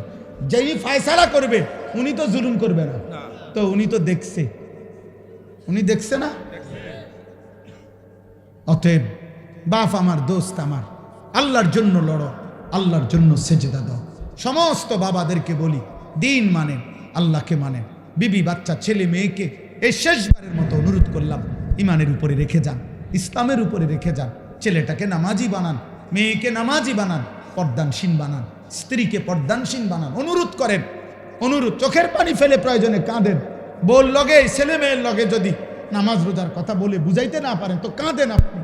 যেই ফয়সালা করবে উনি তো জুলুম করবে না, তো উনি তো দেখছে, উনি দেখছে না। অতএব বাপ আমার, দোস্ত আমার, আল্লাহর জন্য লড়ো, আল্লাহর জন্য সেজদা দাও। সমস্ত বাবাদেরকে বলি, দিন মানেন, আল্লাহকে মানেন, বিবি বাচ্চা ছেলে মেয়েকে এই শেষবারের মতো অনুরোধ করলাম, ইমানের উপরে রেখে যান, ইসলামের উপরে রেখে যান। ছেলেটাকে নামাজি বানান, মেয়েকে নামাজি বানান, পর্দানশীন বানান, স্ত্রীকে পর্দানশীন বানান। অনুরোধ করেন, অনুরোধ, চোখের পানি ফেলে প্রয়োজনে কাঁদেন। বল লগে, ছেলে মেয়ের লগে যদি নামাজ রোজার কথা বলে বুঝাইতে না পারেন তো কাঁদেন আপনি,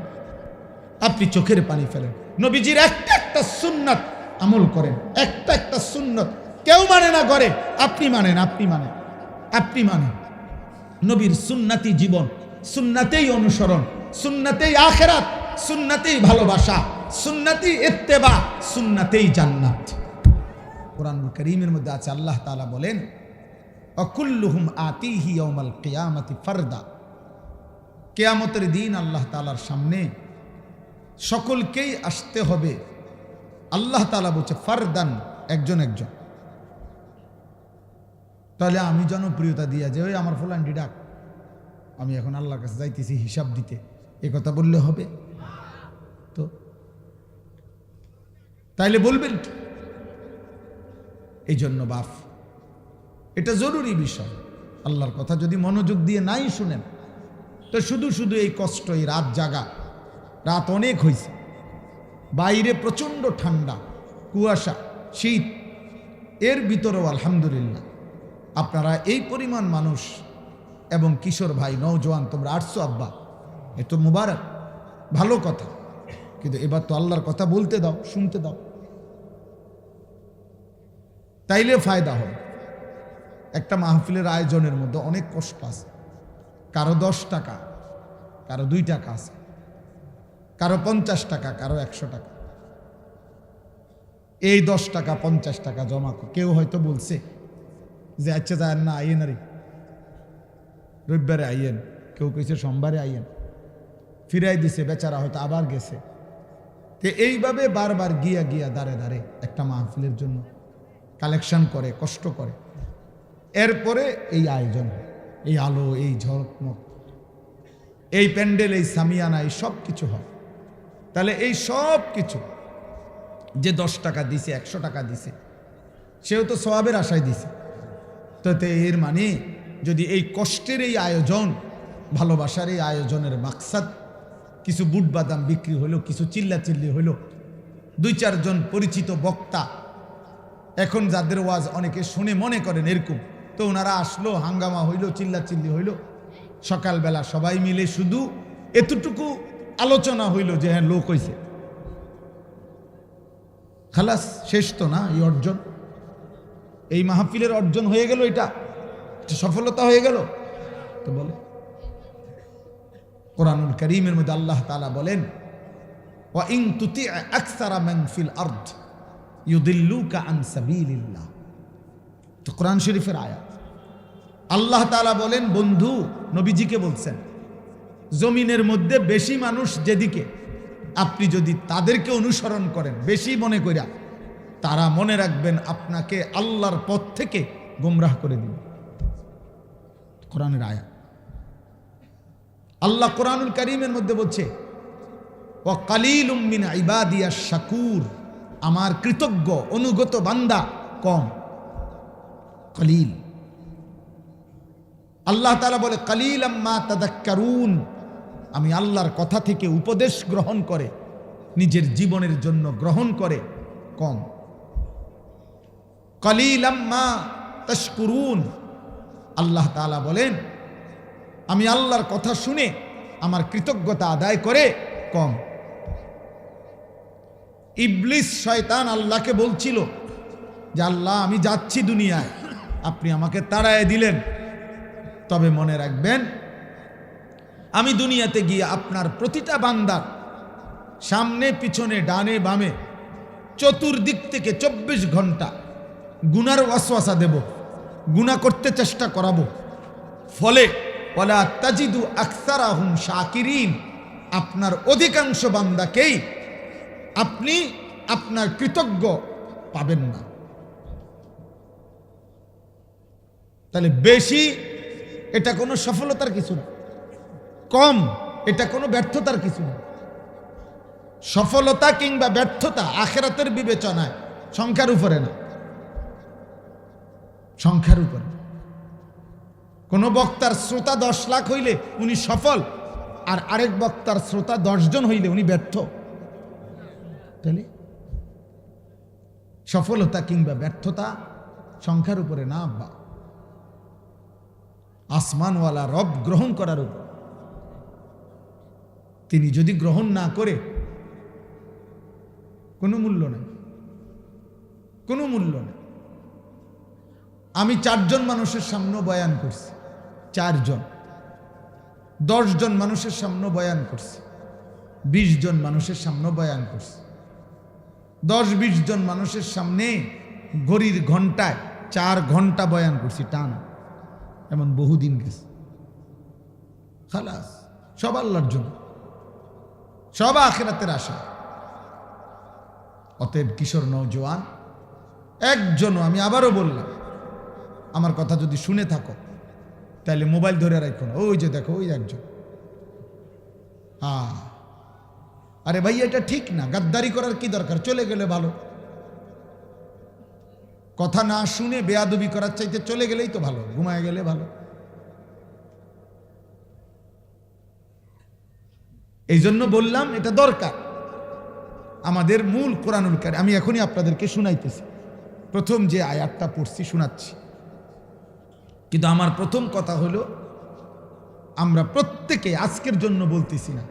আপনি চোখের পানি ফেলেন। নবীজির একটা একটা সুন্নাত আমল করেন, একটা একটা সুন্নত কেউ মানে না করে, আপনি মানেন, আপনি মানেন, আপনি মানেন। নবীর সুন্নাতি জীবন, সুন্নাতেই অনুসরণ, সুন্নাতেই আখিরাত, সুন্নাতেই ভালোবাসা, সুন্নাতি ইত্তেবা, সুন্নাতেই জান্নাত। কোরআনুল কারীমের মধ্যে আছে, আল্লাহ তাআলা বলেন, অকুল্লুহুম আতিহি ইয়াউমাল কিয়ামাতি ফারদা। কিয়ামতের দিন আল্লাহ তাআলার সামনে সকলকেই আসতে হবে। আল্লাহ তাআলা বলছে ফারদান, একজন একজন। তাহলে আমি জনপ্রিয়তা দিয়া যে ওই আমার ফুলান্ডি ডাক, আমি এখন আল্লাহর কাছে যাইতেছি হিসাব দিতে, এ কথা বললে হবে? তো তাইলে বলবেন কি? এই জন্য বাপ, এটা জরুরি বিষয়। আল্লাহর কথা যদি মনোযোগ দিয়ে নাই শুনেন তো শুধু শুধু এই কষ্ট, এই রাত জাগা, রাত অনেক হয়েছে, বাইরে প্রচণ্ড ঠান্ডা, কুয়াশা, শীত, এর ভিতরেও আলহামদুলিল্লাহ আপনারা এই পরিমাণ মানুষ এবং কিশোর ভাই, নওজোয়ান, তোমরা আসছো আব্বা, এ তো মুবারক, ভালো কথা। কিন্তু এবার তো আল্লাহর কথা বলতে দাও, শুনতে দাও, তাইলে ফায়দা হবে। একটা মাহফিলের আয়োজনের মধ্যে অনেক কষ্ট আছে। কারো 10 টাকা, কারো 2 টাকা আছে, কারো 50 টাকা, কারো 100 টাকা। এই 10 টাকা 50 টাকা জমা কেউ হয়তো বলছে যে আচ্ছা যায় না, আইয়েন, আরে রবিবারে আইয়েন, কেউ কইছে সোমবারে আইয়েন, ফিরাই দিছে, বেচারা হয়তো আবার গেছে। তো এইভাবে বারবার গিয়া গিয়া দাঁড়ে দাঁড়ে একটা মাহফিলের জন্য কালেকশন করে, কষ্ট করে, এরপরে এই আয়োজন, এই আলো, এই ঝলমক, এই প্যান্ডেল, এই সামিয়ানা, এই সব কিছু হয়। তাহলে এই সব কিছু যে 10 টাকা দিছে, 100 টাকা দিছে, সেও তো সওয়াবের আশায় দিছে। তো এর মানে যদি এই কষ্টের এই আয়োজন, ভালোবাসার এই আয়োজনের মাকসাদ কিছু বুট বাদাম বিক্রি হইল, কিছু চিল্লাচিল্লি হইল, 2-4 জন পরিচিত বক্তা, এখন যাদের ওয়াজ অনেকে শুনে মনে করেন এরকম, তো ওনারা আসলো, হাঙ্গামা হইল, চিল্লাচিল্লি হইল, সকালবেলা সবাই মিলে শুধু এতটুকু আলোচনা হইল যে হ্যাঁ লোক হইছে, খালাস, শেষ তো না এই অর্জন, এই মাহফিলের অর্জন হয়ে গেল, এটা সফলতা হয়ে গেল। তো বলে কোরআনুল কারীমের মধ্যে আল্লাহ তাআলা বলেন, ওয়া ইন তুতি' আকসারা মান ফিল আরদ ইউদিল্লুকা আন সাবিলিল্লাহ। তো কোরআন শরীফের আয়াত। আল্লাহ তাআলা বলেন, বন্ধু নবীজিকে বলছেন, জমিনের মধ্যে বেশি মানুষ যেদিকে, আপনি যদি তাদেরকে অনুসরণ করেন বেশি মনে কইরা, তারা মনে রাখবেন আপনাকে আল্লাহর পথ থেকে গোমরাহ করে দিবে। কোরআনের আয়াত। আল্লাহ কোরআনুল কারীমের মধ্যে বলছে, ওয়া কালিলুম মিন ইবাদিয়াশ শাকুর, আমার কৃতজ্ঞ অনুগত বান্দা কম, কলিল। আল্লাহ তাআলা বলে, কালিলাম মা তাযাক্কারুন, আমি আল্লাহর কথা থেকে উপদেশ গ্রহণ করে নিজের জীবনের জন্য গ্রহণ করে কম। কালিলাম মা তাশকুরুন, আল্লাহ তাআলা বলেন, আমি আল্লাহর কথা শুনে আমার কৃতজ্ঞতা আদায় করে কম। ইবলিস শয়তান আল্লাহকে বলছিল যে আল্লাহ আমি যাচ্ছি দুনিয়ায়, আপনি আমাকে তাড়ায় দিলেন, তবে মনে রাখবেন আমি দুনিয়াতে গিয়ে আপনার প্রতিটা বান্দার সামনে পিছনে ডানে বামে চতুর্দিক থেকে 24 ঘন্টা গুনার ওয়াসওয়াসা দেব, গুনাহ করতে চেষ্টা করাবো। ফলে ওয়ালা তাজিদু আকসারাহুম শাকিরিন, আপনার অধিকাংশ বান্দাকেই আপনি আপনার কৃতজ্ঞ পাবেন না। তাহলে বেশি এটা কোনো সফলতার কিছু না, কম এটা কোনো ব্যর্থতার কিছু না। সফলতা কিংবা ব্যর্থতা আখিরাতের বিবেচনায় সংখ্যার উপরে না, সংখ্যার উপরে। কোন বক্তার শ্রোতা 10 লাখ হইলে উনি সফল, আর আরেক বক্তার শ্রোতা 10 জন হইলে উনি ব্যর্থ। তাহলে সফলতা কিংবা ব্যর্থতা সংখ্যার উপরে না, আব্বা, আসমানওয়ালা রব গ্রহণ করার উপর। তিনি যদি গ্রহণ না করে কোনো মূল্য নেই, কোনো মূল্য নেই। আমি 4 জন মানুষের সামনে বয়ান করছি, 4 জন, 10 জন মানুষের সামনে বয়ান করছি, 20 জন মানুষের সামনে বয়ান করছি, 10-20 জন মানুষের সামনে ঘড়ির ঘন্টায় 4 ঘন্টা বয়ান করছি টানা, এমন বহুদিন গেছে। খালাস, সব আল্লাহর জন্য, সব আখিরাতের আশা। অতএব কিশোর নওজোয়ান একজনও, আমি আবারও বললাম, আমার কথা যদি শুনে থাকো তাহলে মোবাইল ধরে রাখো না, ওই যে দেখো ওই একজন। আরে ভাই এটা ঠিক না, গাদ্দারি করার কি দরকার, চলে গেলে ভালো। কথা না শুনে বেয়াদবি করার চাইতে চলে গেলেই তো ভালো, ঘুমায় গেলে ভালো। এই জন্য বললাম এটা দরকার। আমাদের মূল কোরআনুল কারীম আমি এখনই আপনাদেরকে শুনাইতেছি, প্রথম যে আয়াতটা পড়ছি শোনাচ্ছি। কিন্তু আমার প্রথম কথা হলো, আমরা প্রত্যেকে আজকের জন্য বলতেছি না,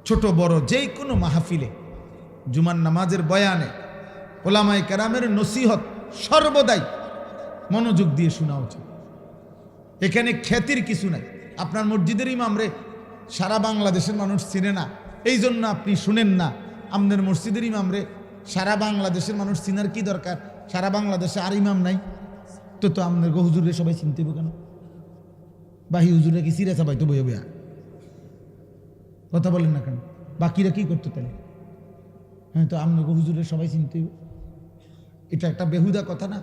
ছোট বড় যে কোনো মাহফিলে, জুমার নামাজের বয়ানে, ওলামায়ে কেরামের নসিহত সর্বদাই মনোযোগ দিয়ে শোনা উচিত। এখানে খ্যাতির কিছু নাই। আপনার মসজিদের ইমামরে সারা বাংলাদেশের মানুষ চিনে না, এই জন্য আপনি শুনেন না। আমাদের মসজিদের ইমামরে সারা বাংলাদেশের মানুষ চিনার কি দরকার? সারা বাংলাদেশে আর ইমাম নাই তো তো আমাদের হুজুরে সবাই চিনতে হবে কেন? বাহি হুজুরে কি সিরে সবাই তো বইয়া বইয়া কথা বলেন না কেন? বাকিরা কি করতো তাহলে? হ্যাঁ, তো আমাদের হুজুরে সবাই চিনতে হবে, এটা একটা বেহুদা কথা না?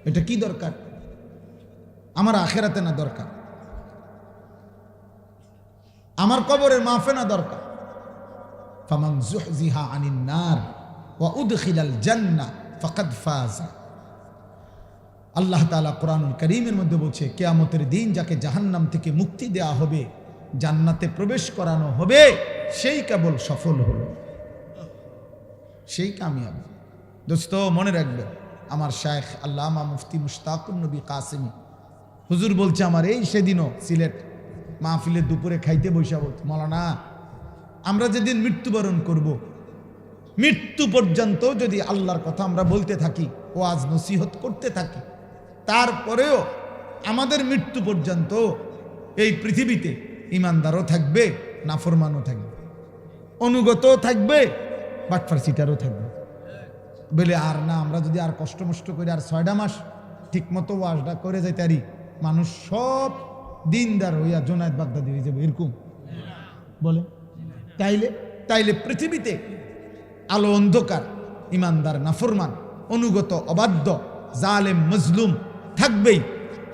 এটা কি দরকার? আমার আখেরাতে না দরকার, আমার কবরের মাফে না দরকার। ফামান যুহজিহা আনিন নার ওয়া উদখিলাল জান্নাহ ফাকাদ ফাযা। আল্লাহ তাআলা কোরআনুল কারীমের মধ্যে বলছে, কিয়ামতের দিন যাকে জাহান্নাম থেকে মুক্তি দেয়া হবে, জান্নাতে প্রবেশ করানো হবে, সেই কেবল সফল হলো, সেই কামিয়াব। দোস্ত মনে রাখবেন, আমার শায়েখ আল্লামা মুফতি মুশতাকুন নবী কাসেমি হুজুর বলছে, আমার এই সেদিনও সিলেট মাহফিলের দুপুরে খাইতে বৈশা বলছে, মাওলানা আমরা যেদিন মৃত্যুবরণ করব, মৃত্যু পর্যন্ত যদি আল্লাহর কথা আমরা বলতে থাকি, ওয়াজ নসিহত করতে থাকি, তারপরেও আমাদের মৃত্যু পর্যন্ত এই পৃথিবীতে ইমানদারও থাকবে, নাফরমানও থাকবে, অনুগতও থাকবে, বাটফার সিটারও থাকবে। বলে আর না, আমরা যদি আর কষ্ট মষ্ট করে আর 6টা মাস ঠিক মতো ওয়াজটা করে যাইতারি মানুষ সব দিনদার হইয়া জোনায়েদ বাগদাদি হয়ে যাবে, এরকম বলে? তাইলে পৃথিবীতে আলো অন্ধকার, ইমানদার নাফরমান, অনুগত অবাধ্য, জালেম মজলুম থাকবেই,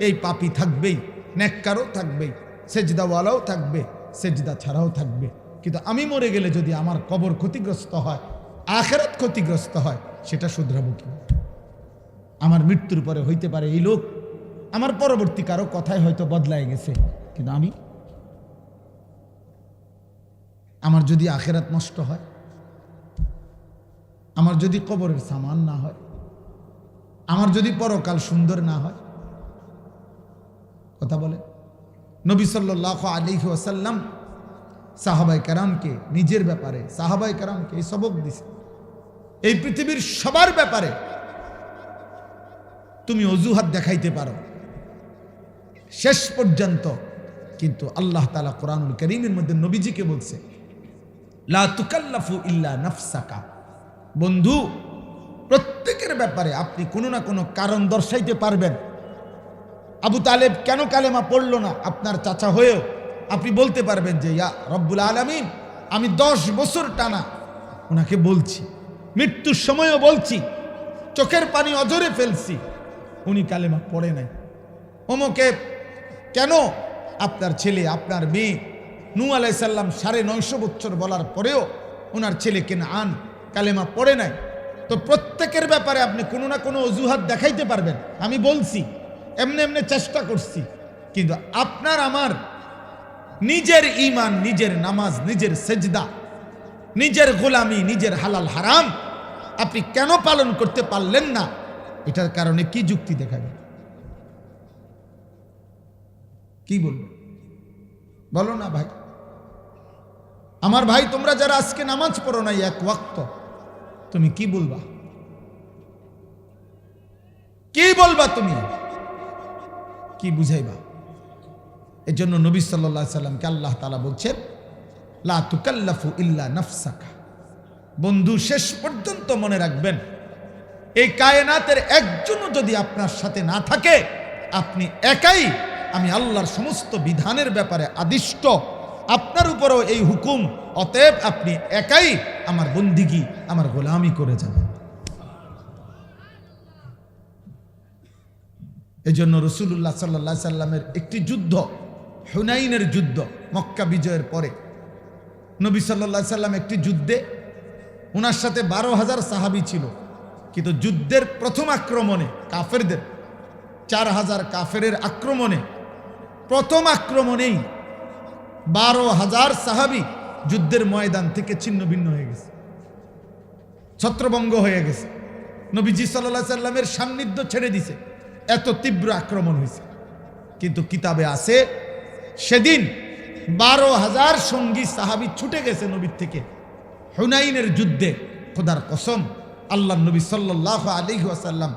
এই পাপী থাকবেই, নেককারও থাকবেই, সেজদাওয়ালাও থাকবে, সেজদা ছাড়াও থাকবে। কিন্তু আমি মরে গেলে যদি আমার কবর ক্ষতিগ্রস্ত হয়, আখিরাত ক্ষতিগ্রস্ত হয়, সেটা শুধরাবো কি? আমার মৃত্যুর পরে হইতে পারে এই লোক আমার পরবর্তী কারো কথায় হয়তো বদলায় গেছে, কিন্তু আমার যদি আখিরাত নষ্ট হয়, আমার যদি কবরের সামান না হয়, আমার যদি পরকাল সুন্দর না হয়, কথা বলে নবী সাল্লাল্লাহু আলাইহি ওয়াসাল্লাম সাহাবায়ে কেরামকে নিজের ব্যাপারে, সাহাবায়ে কেরামকে এই সবক দিছে, এই পৃথিবীর সবার ব্যাপারে তুমি অজুহাত দেখাইতে পারো শেষ পর্যন্ত, কিন্তু আল্লাহ তাআলা কোরআনুল কারীমের মধ্যে নবীজিকে বলছে, লা তুকাল্লাফু ইল্লা নাফসাকা। বন্ধু, প্রত্যেকের ব্যাপারে আপনি কোনো না কোনো কারণ দর্শাইতে পারবেন। আবু তালেব কেন কালেমা পড়ল না, আপনার চাচা হয়েও আপনি বলতে পারবেন যে ইয়া রব্বুল আলামিন, আমি 10 বছর টানা ওনাকে বলছি, মৃত্যুর সময়ও বলছি, চোখের পানি অঝরে ফেলছি, উনি কালেমা পড়ে নাই। ওমকে কেন আপনার ছেলে, আপনার মেয়ে নূহ আলাইহিস সালাম 950 বছর বলার পরেও ওনার ছেলে কেনআন কালেমা পড়ে নাই। তো প্রত্যেকের ব্যাপারে আপনি কোনো না কোনো অজুহাত দেখাইতে পারবেন, আমি বলছি, এমনি এমনি চেষ্টা করছি, কিন্তু আপনার আমার নিজের ঈমান, নিজের নামাজ, নিজের সেজদা, নিজের গোলামি, নিজের হালাল হারাম আপনি কেন পালন করতে পারলেন না, এটার কারণে কি যুক্তি দেখাবেন? কি বলবো বলো না ভাই? আমার ভাই, তোমরা যারা আজকে নামাজ পড়ো নাই এক ওয়াক্ত, তুমি কি বলবা? কি বলবা? তুমি কি বুঝাইবা? এজন্য নবী সাল্লাল্লাহু আলাইহি সাল্লামকে আল্লাহ তাআলা বলছেন, লা তুকাল্লাফু ইল্লা নাফসাকা। বন্ধু, শেষ পর্যন্ত মনে রাখবেন, এই কায়নাতের একজনও যদি আপনার সাথে না থাকে, আপনি একাই আমি আল্লাহর সমস্ত বিধানের ব্যাপারে আদিষ্ট, আপনার উপরও এই হুকুম, অতএব আপনি একাই আমার বন্দিগি, আমার গোলামি করে যাবেন। এজন্য রাসূলুল্লাহ সাল্লাল্লাহু আলাইহি সাল্লামের একটি যুদ্ধ, হুনাইনের যুদ্ধ, মক্কা বিজয়ের পরে নবী সাল্লাল্লাহু আলাইহি সাল্লাম একটি যুদ্ধে, ওনার সাথে 12,000 সাহাবী ছিল, কিন্তু যুদ্ধের প্রথম আক্রমণে কাফেরদের 4,000 কাফেরের আক্রমণে, প্রথম আক্রমণেই 12,000 সাহাবী যুদ্ধের ময়দান থেকে ছিন্ন ভিন্ন হয়ে গেছে, ছত্রভঙ্গ হয়ে গেছে। নবীজি সাল্লাল্লাহু আলাইহি সাল্লামের সান্নিধ্য ছেড়ে দিছে, এত তীব্র আক্রমণ হয়েছে। কিন্তু কিতাবে আছে, সেদিন 12,000 সঙ্গী সাহাবী ছুটে গেছে নবীর থেকে হুনাইনের যুদ্ধে। খোদার কসম, আল্লাহর নবী সাল্লাল্লাহু আলাইহি ওয়াসাল্লাম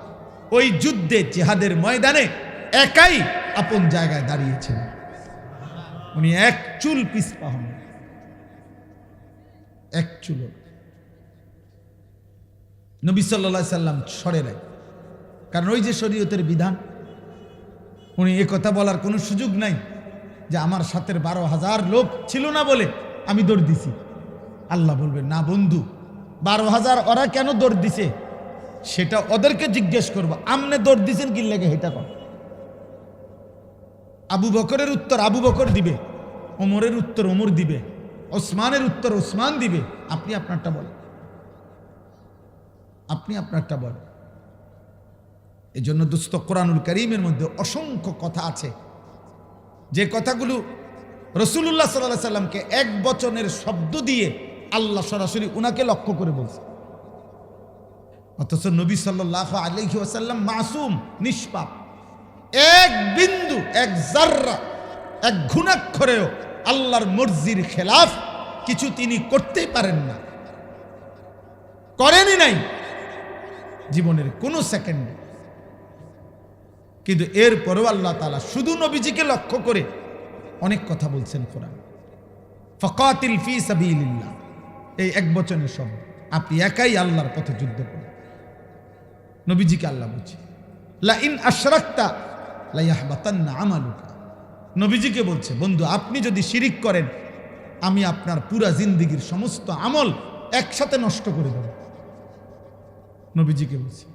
ওই যুদ্ধে, জিহাদের ময়দানে একাই আপন জায়গায় দাঁড়িয়েছেন। উনি এক চুল পিছপা হন, এক চুল। নবী সাল্লাল্লাহু আলাইহি সাল্লাম সরে নাই, কারণ ওই যে শরীয়তের বিধান, উনি একথা বলার কোনো সুযোগ নাই যে আমার সাথে 12,000 লোক ছিল না বলে আমি দৌড় দিছি। আল্লাহ বলবেন, না বন্ধু, 12,000 ওরা কেন দৌড় দিছে সেটা ওদেরকে জিজ্ঞেস করবো, আমনে দৌড় দিছেন কি লেগে, এটা কর। আবু বকরের উত্তর আবু বকর দিবে, ওমরের উত্তর ওমর দিবে, ওসমানের উত্তর ওসমান দিবে। আপনি আপনারটা বলেন, আপনি আপনারটা বলেন। এই জন্য দোস্ত, কোরআনুল কারীমের মধ্যে অসংখ্য কথা আছে, যে কথাগুলো রাসূলুল্লাহ সাল্লাল্লাহু আলাইহি সাল্লামকে এক বচনের শব্দ দিয়ে আল্লাহ সরাসরি উনাকে লক্ষ্য করে বলছে, অথচ নবী সাল্লাল্লাহু আলাইহি ওয়াসাল্লাম মাসুম, নিষ্পাপ। এক বিন্দু, এক জাররা, এক ঘুণাক্ষরেও আল্লাহর মর্জির খেলাফ কিছু তিনি করতেই পারেন না, করেনই নাই জীবনের কোনো সেকেন্ডে। কিন্তু এরপরেও আল্লাহ তাআলা শুধু নবীজিকে লক্ষ্য করে অনেক কথা বলছেন কোরআন। ফাকাতিল ফি সাবিলিল্লাহ, এই এক বচনের শব্দ, আপনি একাই আল্লাহর পথে যুদ্ধ করেন। নবীজিকে আল্লাহ বলছে, লা ইন আশরাকতা লা ইয়াহবাতান্না আমালুকা। নবীজিকে বলছে, বন্ধু আপনি যদি শিরিক করেন আমি আপনার পুরা জিন্দেগীর সমস্ত আমল একসাথে নষ্ট করে দেব। নবীজিকে বলছে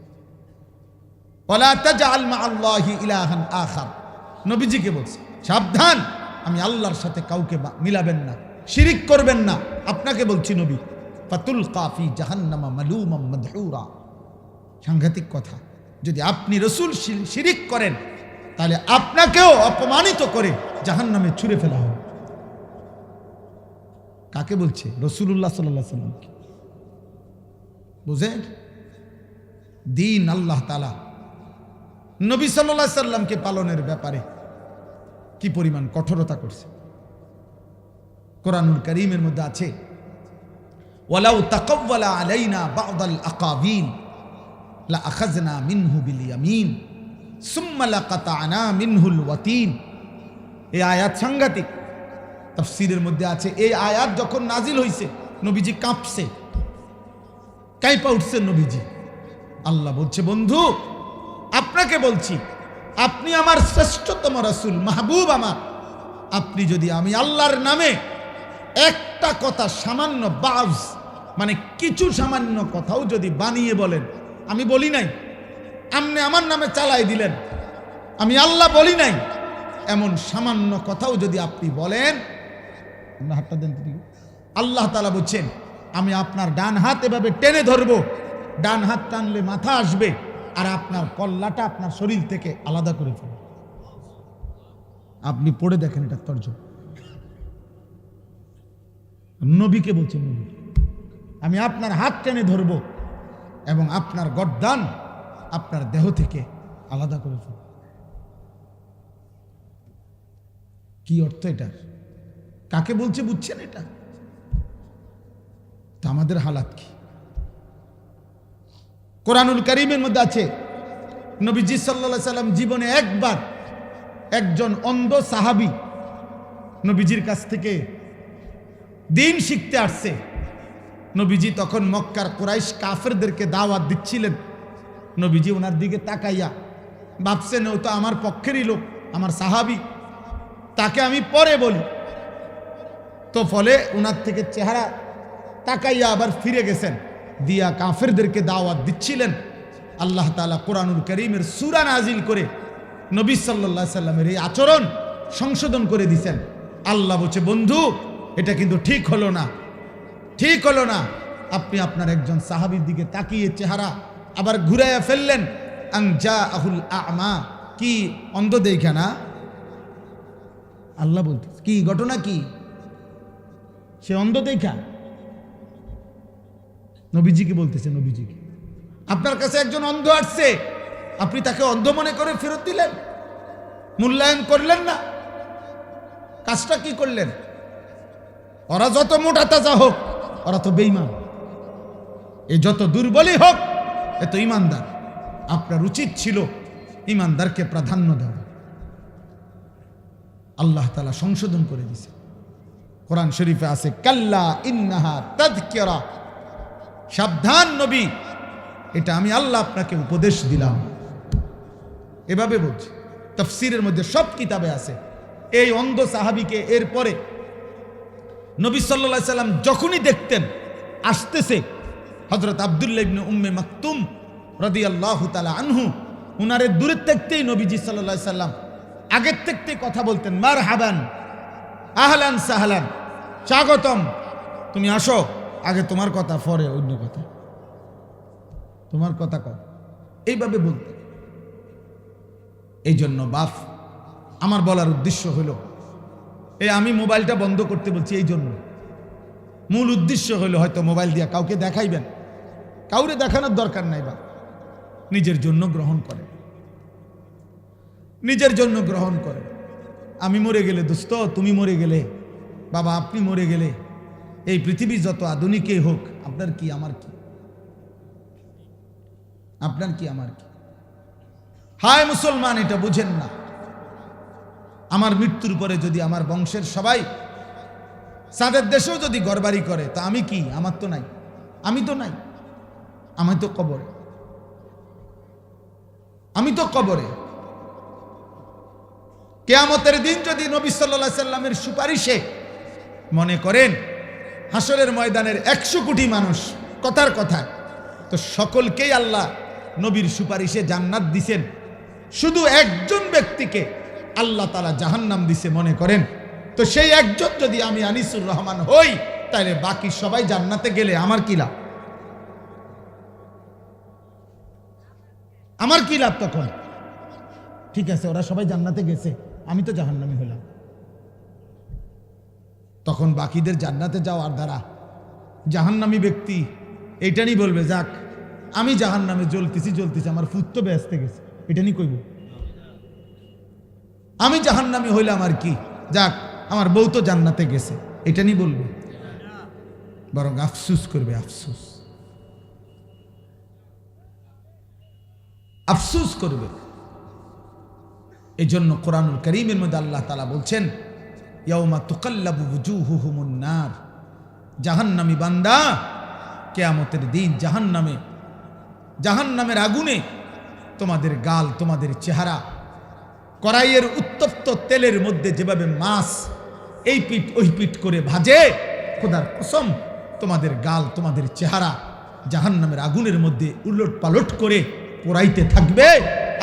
ওয়ালা তাজআল মা'আল্লাহি ইলাহান আখার। নবীজিকে বলছে সাবধান, আমি আল্লাহর সাথে কাউকে মিলাবেন না, শিরিক করবেন না। আপনাকে বলছি নবী, ফাতুলকা ফি জাহান্নামা মালুমান মাদহুরা। সাংঘাতিক কথা, যদি আপনি রাসূল শিরিক করেন তাহলে আপনাকেও অপমানিত করে জাহান্নামে ছুঁড়ে ফেলা হবে। কাকে বলছে? রাসূলুল্লাহ সাল্লাল্লাহু আলাইহি ওয়াসাল্লামকে। বুঝেন, দ্বীন আল্লাহ তাআলা নবী সাল্লাল্লাহু আলাইহি সাল্লামকে পালনের ব্যাপারে কি পরিমাণ কঠোরতা করছে। কোরআনুল কারীমের মধ্যে আছে ওয়ালাউ তাকাওয়ালা আলাইনা বা'দাল আকাবিল লা আখাযনা মিনহু বিল ইয়ামিন সুম্মা লাকাতা'না মিনহুল ওয়াতিন। এই আয়াত সাংঘাতিক। তাফসীরের মধ্যে আছে এই আয়াত যখন নাজিল হইছে নবীজি কাঁপছে, কাঁপা উঠছে নবীজি। আল্লাহ বলছে বন্ধু আপনাকে বলছি, আপনি আমার শ্রেষ্ঠতম রাসূল, মাহবুব আমার, আপনি যদি আমি আল্লাহর নামে একটা কথা সামান্য বাজ মানে কিছু সামান্য কথাও যদি বানিয়ে বলেন, আমি বলি নাই, আপনি আমার নামে চালাই দিলেন, আমি আল্লাহ বলি নাই, এমন সামান্য কথাও যদি আপনি বলেন, হাতটা দেন। আল্লাহ তাআলা বলছেন আমি আপনার ডান হাত এভাবে টেনে ধরবো, ডান হাত টানলে মাথা আসবে আর আপনার কল্লাটা আপনার শরীর থেকে আলাদা করে ফেলবে। আপনি পড়ে দেখেন এটা তর্জমা। নবীকে বলছেন নবী, আমি আপনার হাত টেনে ধরব এবং আপনার গর্দান আপনার দেহ থেকে আলাদা করে ফেলব। কি অর্থ এটা? কাকে বলছে বুঝছেন? এটা তা আমাদের হালাত কি? কোরআনুল কারীমের মধ্যে আছে নবীজি সাল্লাল্লাহু আলাইহি সাল্লাম জীবনে একবার একজন অন্ধ সাহাবী নবীজির কাছ থেকে দিন শিখতে আসছে। নবীজি তখন মক্কার কুরাইশ কাফেরদেরকে দাওয়াত দিচ্ছিলেন। নবীজি ওনার দিকে তাকাইয়া ভাবছেন ও তো আমার পক্ষেরই লোক, আমার সাহাবী, তাকে আমি পরে বলি। তো ফলে ওনার থেকে চেহারা তাকাইয়া আবার ফিরে গেছেন, দিয়া কাফেরদেরকে দাওয়াত দিচ্ছিলেন। আল্লাহ তাআলা কোরআনুল কারীমের সূরা নাজিল করে নবী সাল্লাল্লাহু আলাইহি সাল্লামের এই আচরণ সংশোধন করে দিয়েছেন। আল্লাহ বলছে বন্ধু এটা কিন্তু ঠিক হলো না, ঠিক হলো না। আপনি আপনার একজন সাহাবীর দিকে তাকিয়ে চেহারা আবার ঘুরাইয়া ফেললেন। আন জাআহুল আ'মা, কি অন্ধ দেখা না? আল্লাহ বলতে কি ঘটনা, কি সে অন্ধ দেখা? নবীজিকে বলতেছে, নবীজিকে আপনার কাছে একজন অন্ধ আসছে, আপনি তাকে অন্ধ মনে করে ফেরত দিলেন, মূল্যায়ন করলেন না। কাজটা কি করলেন? ওরা যত মোটা তাজা হোক ওরা তো বেঈমান, এই যত দুর্বলই হোক এত ইমানদার। আপনার উচিত ছিল ইমানদারকে প্রাধান্য দেওয়া। আল্লাহ তাআলা সংশোধন করে দিয়েছে। কোরআন শরীফে আছে কাল্লা ইন্নাহা তাযকিরা, সাবধান নবী, এটা আমি আল্লাহ আপনাকে উপদেশ দিলাম। এভাবে বলছে, তাফসীরের মধ্যে সব কিতাবে আছে। এই অন্ধ সাহাবীকে এরপরে নবী সাল্লাল্লাহু আলাইহি সাল্লাম যখনই দেখতেন আসতেছে, হযরত আব্দুল্লাহ ইবনে উম্মে মাকতুম রাদিয়াল্লাহু তাআলা আনহু উনারে দূরে থাকতেই নবীজি সাল্লাল্লাহু আলাইহি সাল্লাম আগের থেকেই কথা বলতেন, মারহাবান, আহলান সাহলান, স্বাগতম, তুমি আসো, আগে তোমার কথা, পরে অন্য কথা, তোমার কথা কও, এইভাবে বলতেন। এই জন্য বাপ আমার বলার উদ্দেশ্য হলো, এই আমি মোবাইলটা বন্ধ করতে বলছি এই জন্য, মূল উদ্দেশ্য হলো হয়তো মোবাইল দিয়ে কাউকে দেখাইবেন, কাউরে দেখানোর দরকার নাই, বা নিজের জন্য গ্রহণ করে, নিজের জন্য গ্রহণ করে। আমি মরে গেলে দোস্ত, তুমি মরে গেলে, বাবা আপনি মরে গেলে, এই পৃথিবী যত আধুনিকই হোক, আপনার কি আমার কি? আপনার কি আমার কি? হায় মুসলমান, এটা বুঝেন না। আমার মৃত্যুর পরে যদি আমার বংশের সবাই চাঁদের দেশেও যদি ঘরবাড়ি করে, তা আমি কি? আমার তো নাই, আমি তো নাই, আমি তো কবরে। আমি তো কবরে। কিয়ামতের দিন যদি নবী সাল্লাল্লাহু আলাইহি সাল্লামের সুপারিশে মনে করেন হাসরের ময়দানের 100 কোটি মানুষ কথার কথা, তো সকলকেই আল্লাহ নবীর সুপারিশে জান্নাত দিছেন, শুধু একজন ব্যক্তিকে আল্লাহ তাআলা জাহান্নাম দিছে মনে করেন, তো সেই একজন যদি আমি আনিসুর রহমান হই, তাহলে বাকি সবাই জান্নাতে গেলে আমার কি লাভ? আমার কি লাভ তখন? ঠিক আছে, ওরা সবাই জান্নাতে গেছে, আমি তো জাহান্নামী হলাম। তখন বাকিদের জান্নাতে যাওয়ার দ্বারা জাহান্নামী ব্যক্তি এইটা নিয়ে বলবে, যাক আমি জাহান্নামে জ্বলতেছি, আমার ফুত তো বেহেশতে গেছে, এটা নিয়ে কইব। আমি জাহান্নামী হইলাম আর কি, যাক আমার বউ তো জান্নাতে গেছে, এটা নিয়ে বলবে? বরং আফসুস করবে, আফসুস করবে। এই জন্য কোরআনুল কারীমের মধ্যে আল্লাহ তাআলা বলছেন, ইয়াউমা তুকাল্লাবু ওয়ুজুহুহুমুন নার, জাহান্নামী বান্দা কিয়ামতের দিন জাহান্নামের আগুনে তোমাদের গাল, তোমাদের চেহারা, কড়াইয়ের উত্তপ্ত তেলের মধ্যে যেভাবে মাছ এই পিঠ ওই পিঠ করে ভাজে, খোদার কসম তোমাদের গাল, তোমাদের চেহারা জাহান্নামের আগুনের মধ্যে উলট পালট করে পোড়াইতে থাকবে।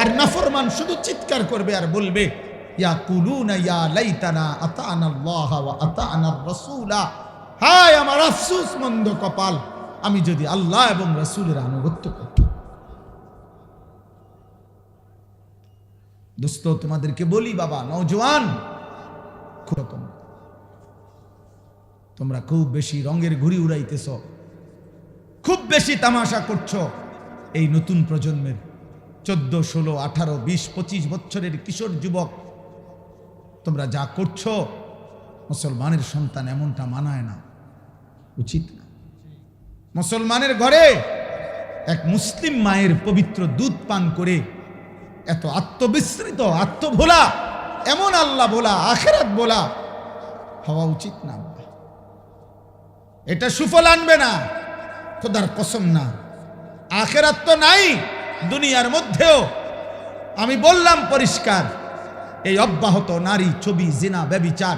আর নাফরমান শুধু চিৎকার করবে আর বলবে, ইয়াকুলুনা ইয়া লাইতানা আতানা আল্লাহ ওয়া আতানা রাসূলা, হায় আমার আফসোস মন্দ কপাল, আমি যদি আল্লাহ এবং রাসূলের আনুগত্য করতাম। দোস্ত তোমাদেরকে বলি, বাবা নওজোয়ান, তোমরা খুব বেশি রঙের ঘুড়ি উড়াইতেছ, খুব বেশি তামাশা করছো। এই নতুন প্রজন্মের 14, 16, 18, 20, 25 বছরের কিশোর যুবক, তোমরা যা করছো, মুসলমানের সন্তান এমনটা মানায় না, উচিত না। মুসলমানের ঘরে এক মুসলিম মায়ের পবিত্র দুধ পান করে এত আত্মবিস্মৃত, আত্মভোলা, এমন আল্লাহ বলা, আখিরাত বলা হওয়া উচিত না। এটা সুফল আনবে না, খোদার কসম না। আখিরাত তো নাই, দুনিয়ার মধ্যেও আমি বললাম পরিষ্কার, এই অব্যাহত নারী, ছবি, জিনা, ব্যভিচার,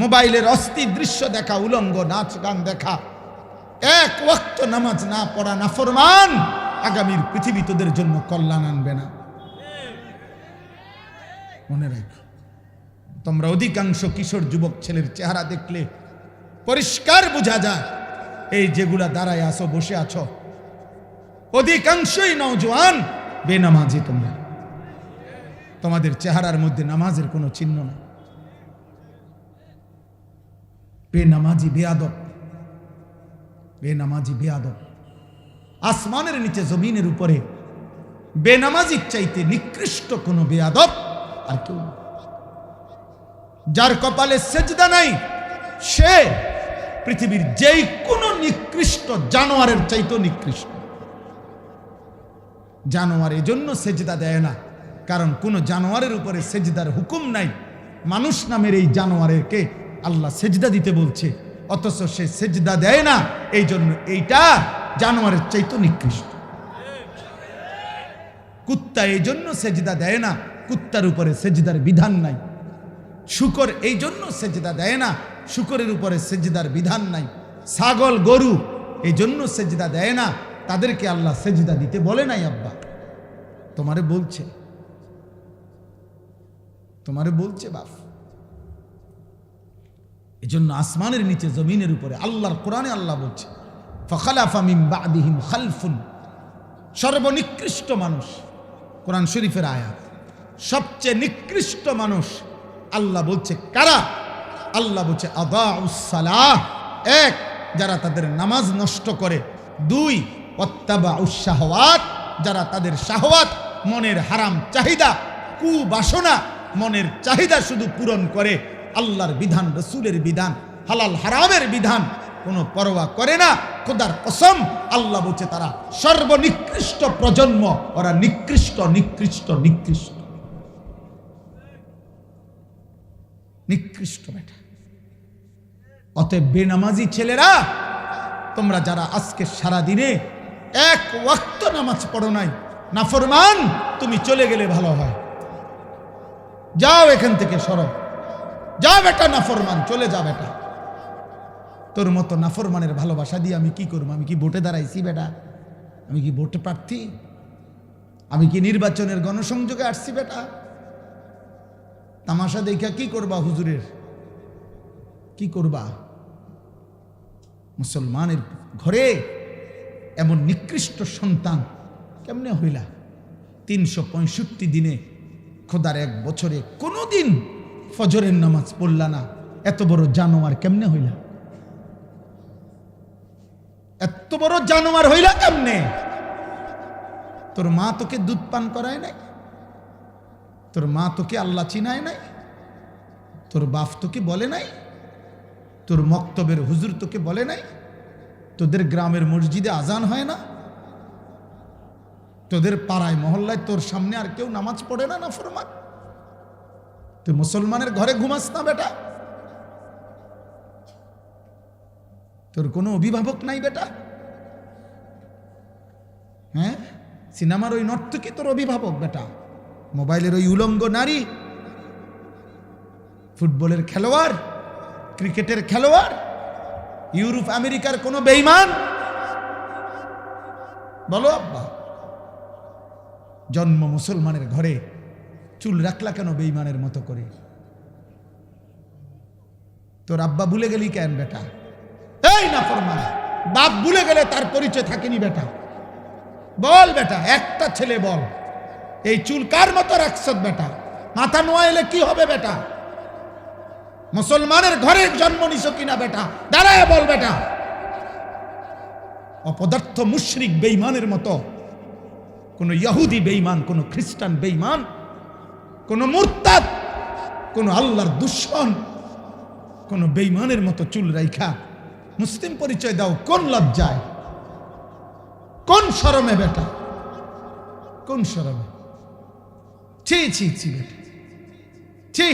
মোবাইলের অস্থির দৃশ্য দেখা, উলঙ্গ নাচ গান দেখা, এক ওয়াক্ত নামাজ না পড়া নাফরমান, আগামীর পৃথিবী তোদের জন্য কল্যাণ আনবে না। মনে রাখো, তোমরা অধিকাংশ কিশোর যুবক ছেলের চেহারা দেখলে পরিষ্কার বোঝা যায়, এই যেগুলা দাঁড়ায় আছো, বসে আছো, অধিকাংশই নওজোয়ান বেনামাজি। তোমরা, তোমাদের চেহারার মধ্যে নামাজের কোনো চিহ্ন না। বেনামাজি, বেয়াদব, বেনামাজি, বেয়াদব। আসমানের নিচে জমিনের উপরে বেনামাজির চাইতে নিকৃষ্ট কোনো বেয়াদব আর কেউ না। যার কপালে সেজদা নাই, সে পৃথিবীর যেই কোনো নিকৃষ্ট জানোয়ারের চাইতেও নিকৃষ্ট। জানোয়ার এজন্য সেজদা দেয় না, কারণ কোন জানোয়ারের উপরে সেজদার হুকুম নাই। মানুষ নামের এই জানোয়ারকে আল্লাহ সেজদা দিতে বলছে, অথচ সে সেজদা দেয় না, এই জন্য এইটা জানোয়ারের চাইতেও নিকৃষ্ট। কুত্তা এই জন্য সেজদা দেয় না, কুত্তার উপরে সেজদার বিধান নাই। শূকর এই জন্য সেজদা দেয় না, শূকরের উপরে সেজদার বিধান নাই। ছাগল, গরু এই জন্য সেজদা দেয় না, তাদেরকে আল্লাহ সেজদা দিতে বলে নাই। আব্বা তোমারে বলছে, তোমারে বলছে বাপ। এই জন্য আসমানের নিচে জমিনের উপরে আল্লাহর কোরআনে আল্লাহ বলছে, ফাখালাফা মিন বাদিহিম খালফুন, সর্বনিকৃষ্ট মানুষ, কোরআন শরীফের আয়াত, সবচেয়ে নিকৃষ্ট মানুষ আল্লাহ বলছে কারা? আল্লাহ বলছে আদাউস সালাহ, এক যারা তাদের নামাজ নষ্ট করে, দুই ওয়াত্তাবাউস শাহওয়াত, যারা তাদের শাহওয়াত, মনের হারাম চাহিদা, কুবাসনা, মনের চাহিদা শুধু পূরণ করে, আল্লাহর বিধান, রাসূলের বিধান, হালাল হারামের বিধান কোনো পরোয়া করে না। খোদার কসম আল্লাহ বলছে তারা সর্বনিকৃষ্ট প্রজন্ম, ওরা নিকৃষ্ট, নিকৃষ্ট, নিকৃষ্ট, নিকৃষ্ট বেটা। অতএব বেনামাজি ছেলেরা, তোমরা যারা আজকে সারা দিনে এক ওয়াক্ত নামাজ পড়ো নাই, নাফরমান, তুমি চলে গেলে ভালো হয়। যাও এখান থেকে, সরো, যাও বেটা নাফরমান, চলে যা বেটা। তোর মতো নাফরমানের ভালোবাসা দিয়ে আমি কি করবো? আমি কি ভোটে দাঁড়াইছি বেটা? আমি কি ভোটে প্রার্থী? আমি কি নির্বাচনের গণসংযোগে আসছি বেটা? তামাশা দেখা কি করবা? হুজুরের কি করবা? মুসলমানের ঘরে এমন নিকৃষ্ট সন্তান কেমনে হইলা? 365 দিনে, খোদার 1 বছরে কোনোদিন ফজরের নামাজ পড়লা না, এত বড় জানোয়ার কেমনে হইলা? এত বড় জানোয়ার হইলা কেমনে? তোর মা তোকে দুধ পান করায় নাই? তোর মা তোকে আল্লাহ চিনায় নাই? তোর বাপ তোকে বলে নাই? তোর মক্তবের হুজুর তোকে বলে নাই? তোদের গ্রামের মসজিদে আজান হয় না? তোদের পাড়ায় মহল্লায় তোর সামনে আর কেউ নামাজ পড়ে না? না ফরমান, তুই মুসলমানের ঘরে ঘুমাস না বেটা? তোর কোনো অভিভাবক নাই বেটা? হ্যাঁ, সিনেমার ওই নর্তকী তোর অভিভাবক বেটা? মোবাইলের ওই উলঙ্গ নারী, ফুটবলের খেলোয়াড়, ক্রিকেটের খেলোয়াড়, ইউরোপ আমেরিকার কোন বেঈমান? বলো আব্বা, জন্ম মুসলমানের ঘরে, চুল রাখলা কেন বেঈমানের মতো করে? তোর আব্বা ভুলে গেলি কেন বেটা? এই না ফরমান, বাপ ভুলে গেলে তার পরিচয় থাকেনি বেটা। বল বেটা, একটা ছেলে বল, এই চুল কার মতো রাখছ বেটা? মাথা নোয়া এলে কি হবে বেটা? মুসলমানের ঘরে জন্ম নিছ কিনা বেটা? দাঁড়ায় বল বেটা। অপদার্থ মুশরিক বেঈমানের মতো, কোন ইহুদি বেঈমান, কোন খ্রিস্টান বেঈমান, কোন মুরতাদ, কোন আল্লাহর দুশমন, কোন বেঈমানের মতো চুল রাইখা মুসলিম পরিচয় দাও কোন লজ্জায়, কোন শরমে বেটা? কোন শরমে? ছি ছি ছি বেটা, ছি।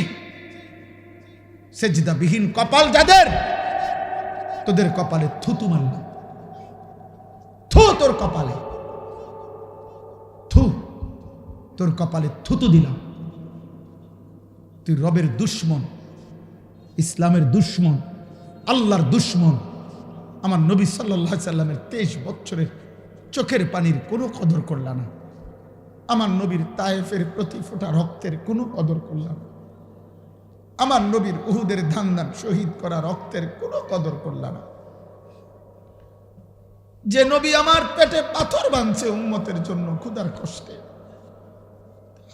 সেজদাবিহীন কপাল যাদের, তোদের কপালে থুতু মারলাম, থু তোর কপালে, থু তোর কপালে থুতু দিলাম। তুই রবের দুশমন, ইসলামের দুশমন, আল্লাহর দুশমন। আমার নবী সাল্লাল্লাহু আলাইহি সাল্লামের 23 বছরের চোখের পানির কোনো কদর করলা না। আমার নবীর তায়েফের প্রতি ফোঁটা রক্তের কোনো কদর করলা না। আমার নবীর উহুদের ধান ধান শহীদ করা রক্তের কোনো কদর করলা না। যে নবী আমার পেটে পাথর বাঁধছে উম্মতের জন্য ক্ষুধার কষ্টে,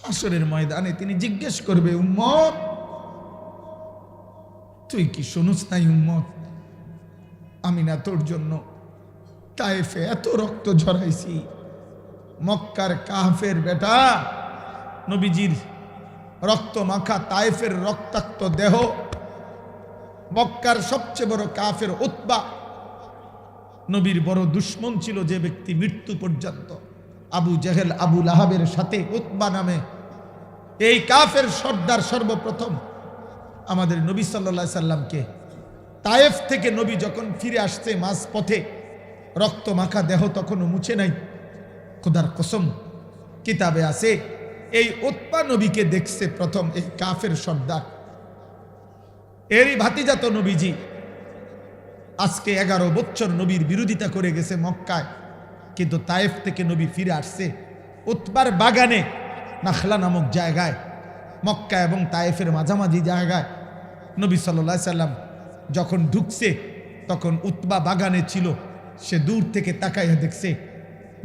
হাসরের ময়দানে তিনি জিজ্ঞেস করবে, উম্মত তুই কি শুনুস নাই? উম্মত, আমি না তোর জন্য তায়েফে এত রক্ত ঝরাইছি। মক্কার কাফের বেটা, নবীজির রক্ত মাখা তায়েফের রক্তাক্ত দেহ, মক্কার সবচেয়ে বড় কাফের উতবা, নবীর বড় দুশমন ছিল যে ব্যক্তি মৃত্যু পর্যন্ত, আবু জেহেল, আবু লাহাবের সাথে উতবা নামে এই কাফের সর্দার সর্বপ্রথম আমাদের নবী সাল্লাল্লাহু আলাইহি সাল্লামকে তায়েফ থেকে নবী যখন ফিরে আসছে মাঝ পথে রক্ত মাখা দেহ তখনও মুছে নাই। খোদার কসম, কিতাবে আছে এই উতবা নবীকে দেখছে প্রথম এই কাফের সর্দার। এরই ভাতিজাত নবীজি আজকে 11 বছর নবীর বিরোধিতা করে গেছে মক্কায়, কিন্তু তায়েফ থেকে নবী ফিরে আসছে উতবার বাগানে, নাখলা নামক জায়গায়, মক্কা এবং তায়েফের মাঝামাঝি জায়গায়। নবী সাল্লাল্লাহু আলাইহি সাল্লাম যখন ঢুকছে তখন উতবা বাগানে ছিল। সে দূর থেকে তাকাইয়া দেখছে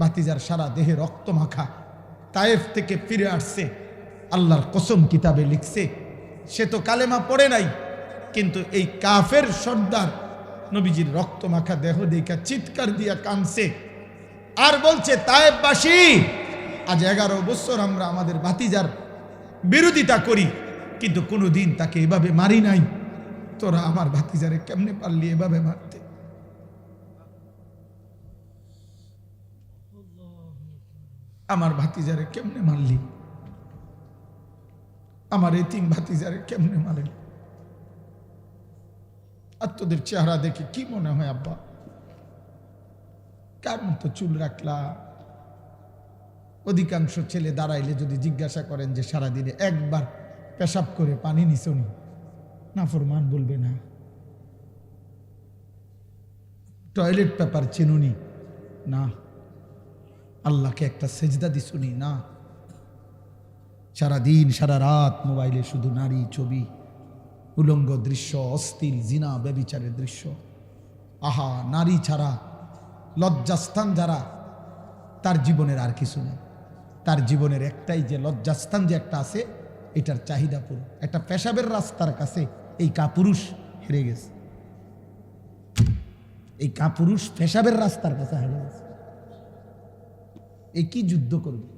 ভাতিজার সারা দেহে রক্ত মাখা, তায়েফ থেকে ফিরে আসছে। আল্লাহর কসম কিতাবে লিখছে, সে তো কালেমা পড়ে নাই, কিন্তু এই কাফের সর্দার নবীজির রক্ত মাখা দেহ দেখা চিৎকার দিয়া কাঁদছে আর বলছে, তায়েফবাসী, আজ 11 বছর আমরা আমাদের ভাতিজার বিরোধিতা করি, কিন্তু কোনোদিন তাকে এভাবে মারি নাই। তোরা আমার ভাতিজারে কেমনে পারলি এভাবে মারতে? আমার ভাতিজারে কেমনে মারলি? আমার এতিম ভাতিজারে কেমনে মারলি? আর তোদের চেহারা দেখে কি মনে হয় আব্বা? কার মতো চুল রাখলা, অধিকাংশ ছেলে দাঁড়াইলে যদি জিজ্ঞাসা করেন যে সারাদিনে একবার পেশাব করে পানি নিছনি, নাফরমান বলবে না। টয়লেট পেপার চিনুনি, না। আল্লাহকে একটা সেজদা দিছুনি, না। সারাদিন সারা রাত মোবাইলে শুধু নারী ছবি, উলঙ্গ দৃশ্য, অশ্লীল জিনা ব্যভিচারের দৃশ্য। আহা, নারী ছাড়া লজ্জাস্থান যারা, তার জীবনের আর কিছু নেই। তার জীবনের একটাই যে লজ্জাস্থান যে একটা আছে, এটার চাহিদা পুরো। একটা পেশাবের রাস্তার কাছে এই কাপুরুষ হেরে গেছে। এই কাপুরুষ পেশাবের রাস্তার কাছে হেরে গেছে। এই কি যুদ্ধ করবে?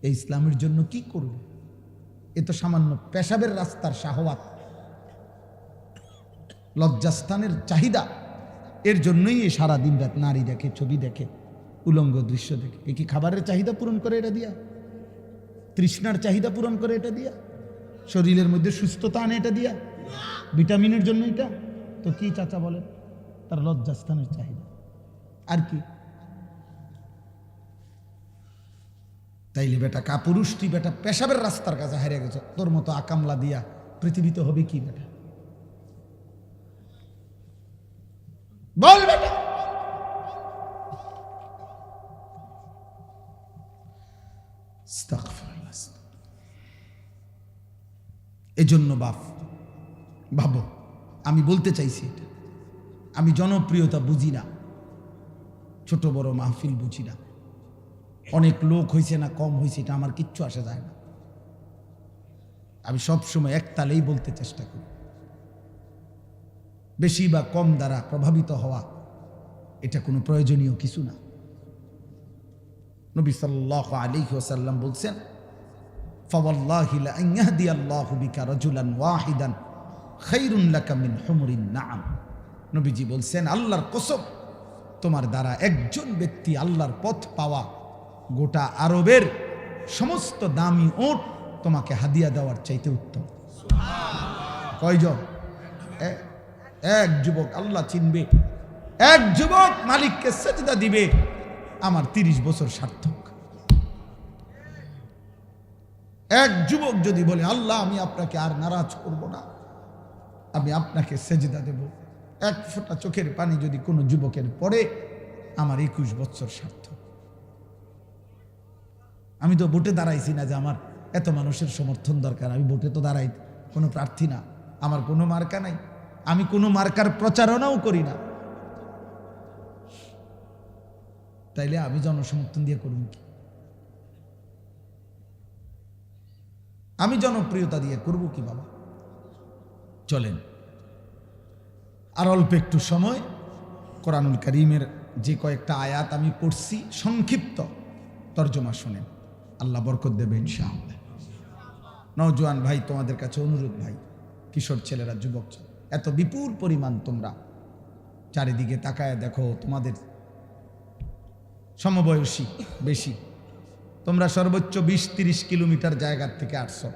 এই ইসলামের জন্য কি করবে? এ তো সামান্য পেশাবের রাস্তার শাহওয়াত, লজ্জাস্থানের চাহিদা। এর জন্যই এ সারা দিন রাত নারী দেখে, ছবি দেখে, উলঙ্গ দৃশ্য দেখে। এ কি খাবারের চাহিদা পূরণ করে এটা দিয়া? তৃষ্ণার চাহিদা পূরণ করে এটা দিয়া? শরীরের মধ্যে সুস্থতা আনে এটা দিয়া? ভিটামিনের জন্য এটা? তো কি চাচা বলেন? তার লজ্জাস্থানের চাহিদা। আর কি? তাইলে বেটা কাপুরুষ, তুই বেটা পেশাবের রাস্তার কাছে হারিয়ে গেছ। তোর মতো আকামলা দিয়া পৃথিবীতে হবে কি বেটা? বল বেটা। এজন্য ভাবো, আমি বলতে চাইছি এটা, আমি জনপ্রিয়তা বুঝি না, ছোট বড় মাহফিল বুঝি না, অনেক লোক হয়েছে না কম হয়েছে এটা আমার কিচ্ছু আসে যায় না। আমি সবসময় এক তালেই বলতে চেষ্টা করি। বেশি বা কম দ্বারা প্রভাবিত হওয়া এটা কোনো প্রয়োজনীয় কিছু না। নবী সাল্লাল্লাহু আলাইহি ওয়াসাল্লাম বলছেন, ফাওয়াল্লাহি লা আন ইয়াহদিয়াল্লাহু বিকা রাজুলান ওয়াহিদান খায়রুন লাকা মিন হুমুরিন নাআম। নবীজি বলছেন, আল্লাহর কসম, তোমার দ্বারা একজন ব্যক্তি আল্লাহর পথ পাওয়া গোটা আরবের সমস্ত দামি ওট তোমাকে হাদিয়া দেওয়ার চাইতে উত্তম। কয়জন? এক যুবক আল্লাহ চিনবে, এক যুবক মালিককে সেজদা দিবে, আমার 30 বছর সার্থক। এক যুবক যদি বলে, আল্লাহ আমি আপনাকে আর নারাজ করব না, আমি আপনাকে সেজদা দেব, এক ফোঁটা চোখের পানি যদি কোনো যুবকের পড়ে, আমার 21 বছর সার্থক। আমি তো ভোটে দাঁড়াইছি না যে আমার এত মানুষের সমর্থন দরকার। আমি ভোটে তো দাঁড়াই কোনো প্রার্থী না, আমার কোনো মার্কা নাই, আমি কোনো মার্কার প্রচারণাও করি না। তাইলে আমি জনসমর্থন দিয়ে করব কি? আমি জনপ্রিয়তা দিয়ে করব কি বাবা? চলেন আর অল্প একটু সময় কোরআনুল কারীমের যে কয়েকটা আয়াত আমি পড়ছি সংক্ষিপ্ত তর্জমা শুনেন, আল্লাহ বরকত দেবে ইনশাআল্লাহ। নওজোয়ান ভাই, তোমাদের কাছে অনুরোধ ভাই, কিশোর ছেলেরা, যুবক, এত বিপুল পরিমাণ তোমরা চারিদিকে তাকায় দেখো, তোমাদের সমবয়সী বেশি, তোমরা সর্বোচ্চ 20-30 কিলোমিটার জায়গার থেকে আসছো।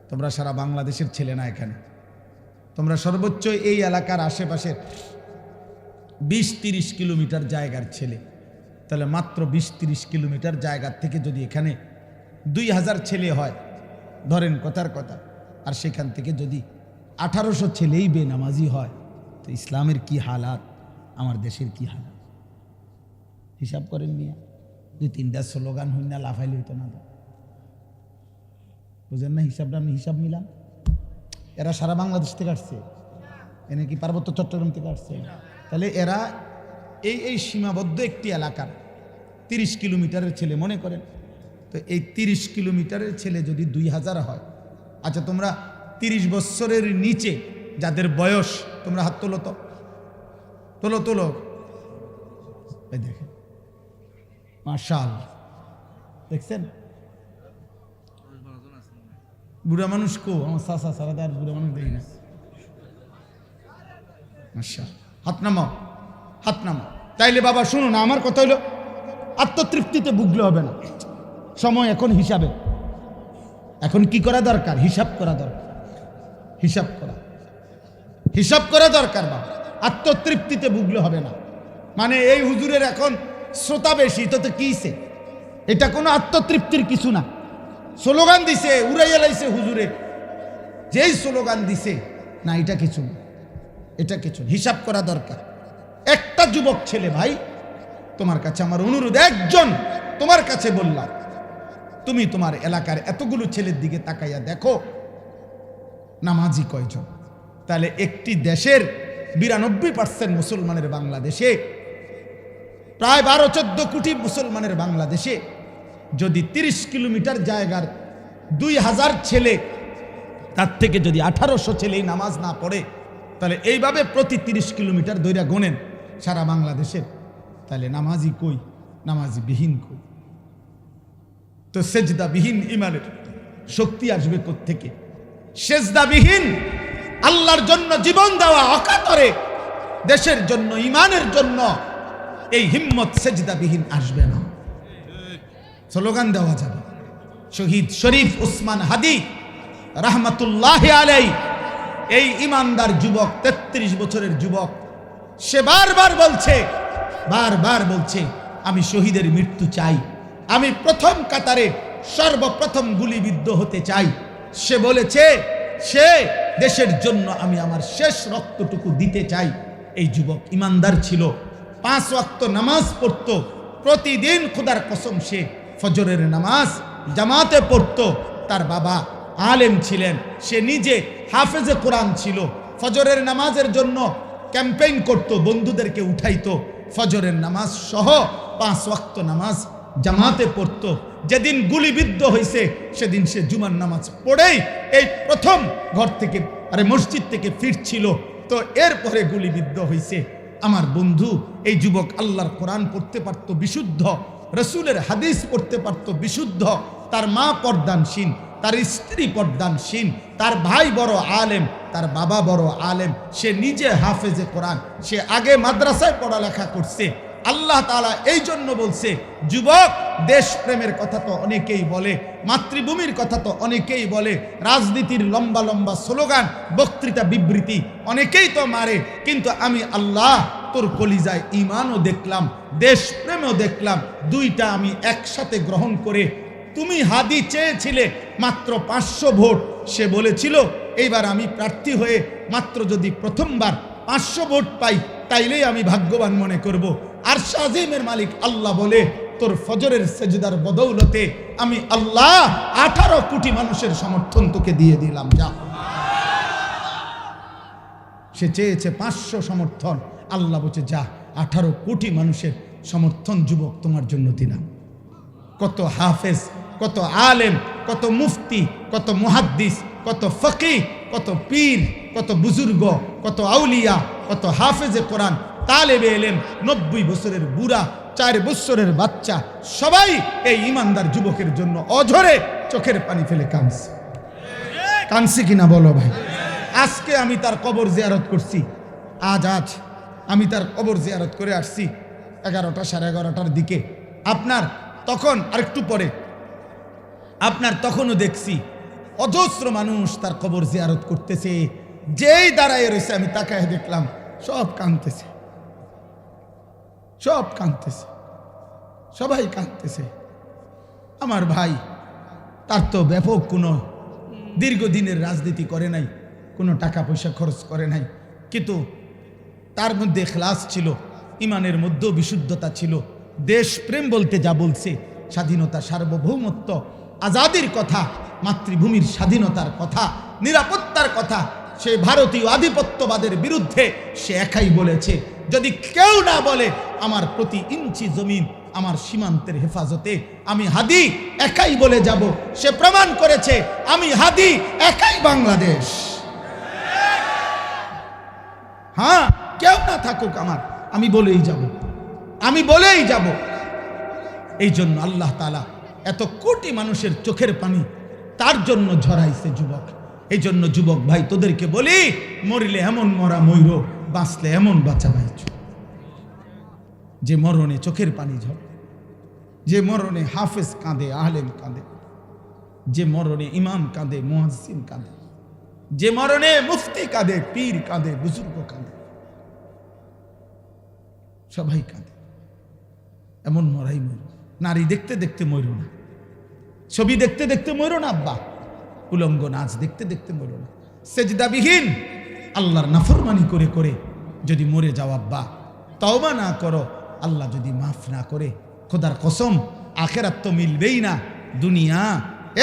তোমরা সারা বাংলাদেশের ছেলে না এখানে, তোমরা সর্বোচ্চ এই এলাকার আশেপাশের 20-30 কিলোমিটার জায়গার ছেলে। তাহলে মাত্র 20-30 কিলোমিটার জায়গার থেকে যদি এখানে 2000 ছেলে হয়, ধরেন কথার কথা, আর সেখান থেকে যদি 1800 ছেলেই বেনামাজি হয়, তো ইসলামের কি হালাত, আমার দেশের কি হালাত হিসাব করেন মিয়া। 2-3টা স্লোগান হই না লাফাইলে হইতো না, বুঝেন না হিসাবটা? আমি হিসাব মিলাম, এরা সারা বাংলাদেশ থেকে আসছে, এনে কি পার্বত্য চট্টগ্রাম থেকে আসছে? তাহলে এরা এই সীমাবদ্ধ একটি এলাকার 30 কিলোমিটারের ছেলে মনে করেন, তো এই 30 কিলোমিটারের ছেলে যদি 2000 হয়, আচ্ছা তোমরা 30 বছরের নিচে যাদের বয়স, তোমরা হাত তোলো তো, তোলো তোলো, এই দেখেন মাশাআল্লাহ, দেখছেন বুড়া মানুষ কো? আমার চাচা সারা আর বুড়া মানুষ দেখি না। মাশাআল্লাহ, হাত নামাও, হাত নামাও। তাইলে বাবা শুনো না, আমার কথা হলো আত্মতৃপ্তিতে ভুগলে হবে না, সময় এখন হিসাবে। এখন কি করা দরকার? হিসাব করা দরকার, হিসাব করা দরকার বাবা। আত্মতৃপ্তিতে ভুগলে হবে না। মানে এই হুজুরের এখন শ্রোতা বেশি, তো কিছে এটা কোনো আত্মতৃপ্তির কিছু না। স্লোগান দিছে, উড়াইয়া লাইছে হুজুরে, যেই স্লোগান দিছে না, এটা কিছু না, এটা কিছু না। হিসাব করা দরকার। একটা যুবক ছেলে, ভাই তোমার কাছে আমার অনুরোধ, একজন তোমার কাছে বললাম, তুমি তোমার এলাকার এতগুলো ছেলের দিকে তাকাইয়া দেখো নামাজি কয়জন। তাহলে একটি দেশের 92% মুসলমানের বাংলাদেশে, প্রায় 12-14 কোটি মুসলমানের বাংলাদেশে যদি 30 কিলোমিটার জায়গার 2000 ছেলে, তার থেকে যদি 1800 ছেলেই নামাজ না পড়ে, তাহলে এইভাবে প্রতি 30 কিলোমিটার দৈরা গোনেন সারা বাংলাদেশের, তাহলে নামাজি কই? নামাজি বিহীন কই? তো সেজদা বিহীন ইমানের শক্তি আসবে কোত্থেকে? সেজদা বিহীন, আল্লাহর জন্য জীবন দেওয়া অকাতরে, দেশের জন্য, ইমানের জন্য এই হিম্মত সেজদা বিহীন আসবে না। স্লোগান দেওয়া যাবে। শহীদ শরীফ উসমান হাদি রাহমাতুল্লাহি আলাইহি, এই ইমানদার যুবক, 33 বছরের যুবক, সে বারবার বলছে আমি শহীদের মৃত্যু চাই, আমি প্রথম কাতারে সর্বপ্রথম গুলিবিদ্ধ হতে চাই। সে বলেছে সে দেশের জন্য আমি আমার শেষ রক্তটুকু দিতে চাই। এই যুবক ইমানদার ছিল, 5 ওয়াক্ত নামাজ পড়তো প্রতিদিন। খোদার কসম, সে ফজরের নামাজ জামাতে পড়তো। তার বাবা আলেম ছিলেন, সে নিজে হাফেজে কোরআন ছিল। ফজরের নামাজের জন্য ক্যাম্পেইন করত, বন্ধুদেরকে উঠাইতো। ফজরের নামাজ সহ 5 ওয়াক্ত নামাজ জামাতে পড়তো। যেদিন গুলিবিদ্ধ হয়েছে সেদিন সে জুমার নামাজ পড়েই এই প্রথম ঘর থেকে, মসজিদ থেকে ফিরছিল। তো এরপরে গুলিবিদ্ধ হয়েছে। আমার বন্ধু, এই যুবক আল্লাহর কোরআন পড়তে পারত বিশুদ্ধ, রসুলের হাদিস পড়তে পারত বিশুদ্ধ। তার মা পর্দানশীন, তার স্ত্রী পর্দানশীন, তার ভাই বড় আলেম, তার বাবা বড় আলেম, সে নিজে হাফেজে কোরআন, সে আগে মাদ্রাসায় পড়ালেখা করছে। আল্লাহ তাআলা এই জন্য বলছে, যুবক, দেশপ্রেমের কথা তো অনেকেই বলে, মাতৃভূমির কথা তো অনেকেই বলে, রাজনীতির লম্বা লম্বা স্লোগান, বক্তৃতা, বিবৃতি অনেকেই তো মারে, কিন্তু আমি আল্লাহ তোর কলিজায় ঈমানও দেখলাম, দেশপ্রেমও দেখলাম, দুইটা আমি একসাথে গ্রহণ করে। তুমি হাদি চেয়েছিলে মাত্র 500 ভোট, সে বলেছিল এইবার আমি প্রার্থী হয়ে মাত্র যদি প্রথমবার 500 ভোট পাই তাইলেই আমি ভাগ্যবান মনে করব। আর শাজিমের মালিক আল্লাহ বলে, তোর ফজরের সেজদার বদৌলতে আমি আল্লাহ 18 কোটি মানুষের সমর্থন তোকে দিয়ে দিলাম, যা। সে চেয়েছে 500 সমর্থন, আল্লাহ বলছে যা, 18 কোটি মানুষের সমর্থন যুবক তোমার জন্য দিলাম। কত হাফেজ, কত আলেম, কত মুফতি, কত মুহাদ্দিস, কত ফকিহ, কত পীর, কত বুজুর্গ, কত আউলিয়া, কত হাফেজে কোরআন, তালেবে ইলম, 90 বছরের বুড়া, 4 বছরের বাচ্চা, সবাই এই ইমানদার যুবকের জন্য অঝরে চোখের পানি ফেলে কাঁদছে কিনা বলো ভাই? আজকে আমি তার কবর জিয়ারত করছি, আজ আমি তার কবর জিয়ারত করে আসছি 11টা, 11:30টার দিকে। আপনার তখন আরেকটু পরে, আপনার তখনও দেখছি অজস্র মানুষ তার কবর জিয়ারত করতেছে। যেই দাঁড়ায় রয়েছে আমি তাকায় দেখলাম সব কাঁদতেছে, সব কাঁদতেছে, সবাই কাঁদতেছে। আমার ভাই, তার তো ব্যাপক কোনো দীর্ঘদিনের রাজনীতি করে নাই, কোনো টাকা পয়সা খরচ করে নাই, কিন্তু তার মধ্যে ইখলাস ছিল, ইমানের মধ্যেও বিশুদ্ধতা ছিল। দেশপ্রেম বলতে যা বলছে, স্বাধীনতা, সার্বভৌমত্ব, আজাদির কথা, মাতৃভূমির স্বাধীনতার কথা, নিরাপত্তার কথা, সে ভারতীয় আধিপত্যবাদের বিরুদ্ধে সে একাই বলেছে। যদি কেউ না বলে আমার প্রতি ইঞ্চি জমিন আমার সীমান্তের হেফাজতে, আমি হাদি একাই বলে যাব। সে প্রমাণ করেছে আমি হাদি একাই বাংলাদেশ। হ্যাঁ, কেউ না থাকুক আমার, আমি বলেই যাব, আমি বলেই যাব। এই জন্য আল্লাহ তাআলা এত কোটি মানুষের চোখের পানি তার জন্য ঝরাইছে যুবক। এই জন্য যুবক ভাই, তোদেরকে বলি, মরিলে এমন মরা ময়ূর, বাঁচলে এমন বাঁচা বাইচ। যে মরণে চোখের পানি ঝরে, যে মরণে হাফেজ কাঁদে, আলেম কাঁদে, যে মরণে ইমাম কাঁদে, মুয়াজ্জিন কাঁদে, যে মরণে মুফতি কাঁদে, পীর কাঁদে, বুজুর্গ কাঁদে, সবাই কাঁদে, এমন মরাই মরু। নারী দেখতে দেখতে মরো না, ছবি দেখতে দেখতে মরো না আব্বা, উলঙ্গ নাচ দেখতে দেখতে মরো না। সেজদাবিহীন আল্লাহর নাফরমানি করে করে যদি মরে যাও আব্বা, তওবা না করো, আল্লাহ যদি মাফ না করে, খোদার কসম আখেরাত তো মিলবেই না। দুনিয়া,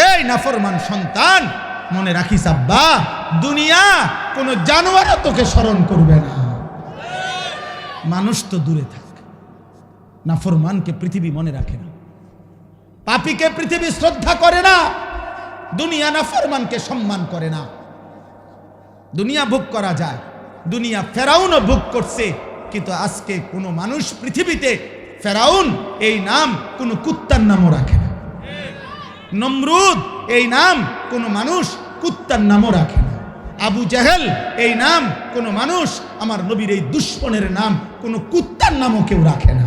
এই নাফরমান সন্তান মনে রাখিস আব্বা, দুনিয়া কোন জানোয়ারও তোকে স্মরণ করবে না। মানুষ তো দূরে থাক, নাফরমানকে পৃথিবী মনে রাখে না, পাপীকে পৃথিবী শ্রদ্ধা করে না, দুনিয়া নাফরমানকে সম্মান করে না। দুনিয়া ভোগ করা যায়, দুনিয়া ফেরাউনও ভোগ করছে, কিন্তু আজকে কোনো মানুষ পৃথিবীতে ফেরাউন এই নাম কোনো কুত্তার নামও রাখে না, নমরুদ এই নাম কোনো মানুষ কুত্তার নামও রাখে না, আবু জাহেল এই নাম কোনো মানুষ, আমার নবীর এই দুশ্মনের নাম কোনো কুত্তার নামও কেউ রাখে না।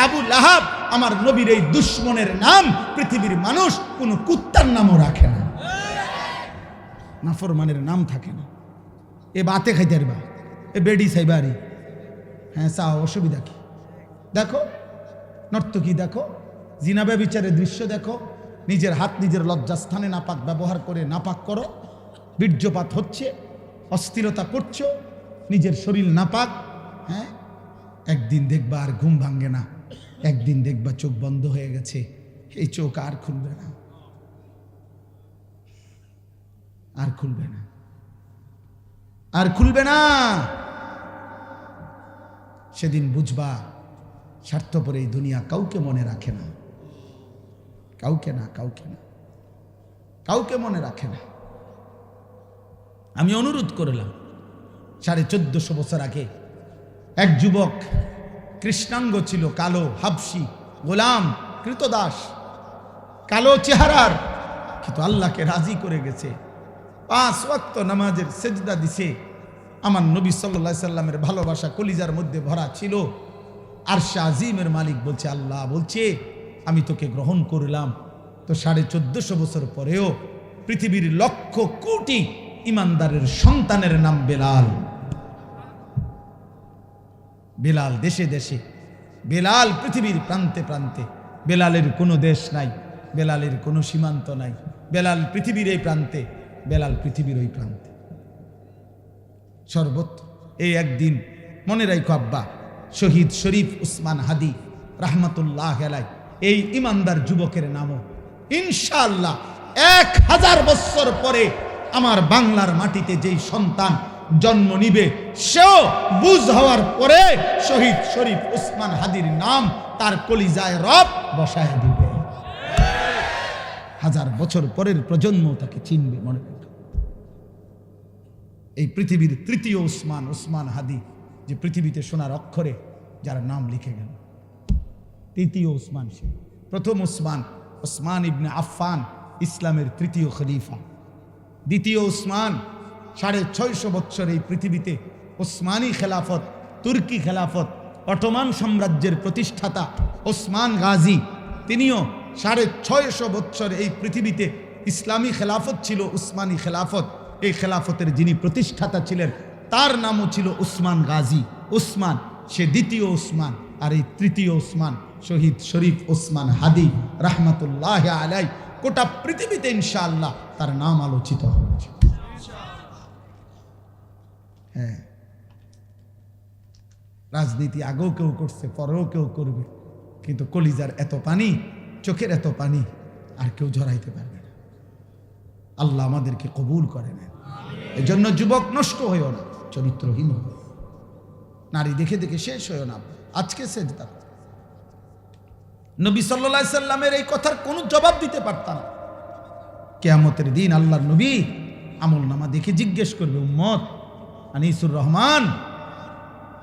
আবু লাহাব আমার নবীর এই দুশ্মনের নাম পৃথিবীর মানুষ কোনো কুত্তার নামও রাখে না। নাফরমানের নাম থাকে না। এ বাতে খাইতে পারবা, এ বেডি সাইবারি, হ্যাঁ চা, অসুবিধা কি? দেখো নর্তকী, দেখো জিনাবে বিচারের দৃশ্য দেখো, নিজের হাত নিজের লজ্জাস্থানে নাপাক ব্যবহার করে নাপাক করো, বীর্যপাত হচ্ছে, অস্থিরতা করছো, নিজের শরীর নাপাক। হ্যাঁ, একদিন দেখবা আর ঘুম ভাঙ্গে না, একদিন দেখবা চোখ বন্ধ হয়ে গেছে, এই চোখ আর খুলবে না, আর খুলবে না, আর খুলবে না। সেদিন বুঝবা স্বার্থপর এই দুনিয়া কাউকে মনে রাখে না, কাউকে না, কাউকে না, কাউকে মনে রাখে না। আমি অনুরোধ করলাম, 1450 বছর আগে এক যুবক কৃষ্ণাঙ্গ ছিল, কালো, হাবশি, গোলাম, কৃতদাস, কালো চেহারার, কিন্তু আল্লাহকে রাজি করে গেছে, 5 ওয়াক্ত নামাজের সেজদা দিছে। আমার নবী সাল্লাল্লাহু আলাইহি সাল্লামের ভালোবাসা কলিজার মধ্যে ভরা ছিল। আরশে আজিমের মালিক বলছে, আল্লাহ বলছে আমি তোকে গ্রহণ করলাম। তো 1450 বছর পরেও পৃথিবীর লক্ষ কোটি ইমানদারের সন্তানের নাম বেলাল। বেলাল দেশে দেশে, বেলাল পৃথিবীর প্রান্তে প্রান্তে, বেলালের কোনো দেশ নাই, বেলালের কোনো সীমান্ত নাই, বেলাল পৃথিবীর এই প্রান্তে, বেলাল পৃথিবীর ওই প্রান্তে, সর্বত্র। এই একদিন মনে রাখো আব্বা, শহীদ শরীফ উসমান হাদি রাহমাতুল্লাহ আলাইহি, এই ইমানদার যুবকের নামও ইনশাআল্লাহ 1000 বছর পরে আমার বাংলার মাটিতে যেই সন্তান জন্ম নিবে, সেও বুঝ হওয়ার পরে শহীদ শরীফ উসমান হাদির নাম তার কলিজায় রব বসায় দিবে। 1000 বছর পরের প্রজন্ম তাকে চিনবে। মনে রাখবে, এই পৃথিবীর তৃতীয় উসমান, উসমান হাদি, যে পৃথিবীতে সোনার অক্ষরে যার নাম লিখে গেল, তৃতীয় উসমান সে। প্রথম উসমান, উসমান ইবনে আফফান, ইসলামের তৃতীয় খলিফা। দ্বিতীয় উসমান, 650 বছর এই পৃথিবীতে ওসমানী খেলাফত, তুর্কি খেলাফত, অটোমান সাম্রাজ্যের প্রতিষ্ঠাতা ওসমান গাজী, তিনিও 650 বছর এই পৃথিবীতে ইসলামী খেলাফত ছিল, উসমানী খেলাফত। এই খেলাফতের যিনি প্রতিষ্ঠাতা ছিলেন তার নামও ছিল উসমান গাজী। উসমান সে দ্বিতীয় উসমান, আর এই তৃতীয় উসমান শহীদ শরীফ উসমান হাদি রাহমাতুল্লাহ আলাইহি। গোটা পৃথিবীতে ইনশাআল্লাহ তার নাম আলোচিত হচ্ছে। হ্যাঁ, রাজনীতি আগেও কেউ করছে, পরেও কেউ করবে, কিন্তু কলিজার এত পানি, চোখের এত পানি আর কেউ ঝরাইতে পারবে না। আল্লাহ আমাদেরকে কবুল করে নেন। এই জন্য যুবক নষ্ট হয়েও না, চরিত্রহীন হয়ে, নারী দেখে দেখে শেষ হয়েও না। আজকে সেজদা নবী সাল্লাল্লাহু আলাইহি সাল্লামের এই কথার কোনো জবাব দিতে পারতাম না। কিয়ামতের দিন আল্লাহর নবী আমল নামা দেখে জিজ্ঞেস করবে, উম্মত আনিসুর রহমান,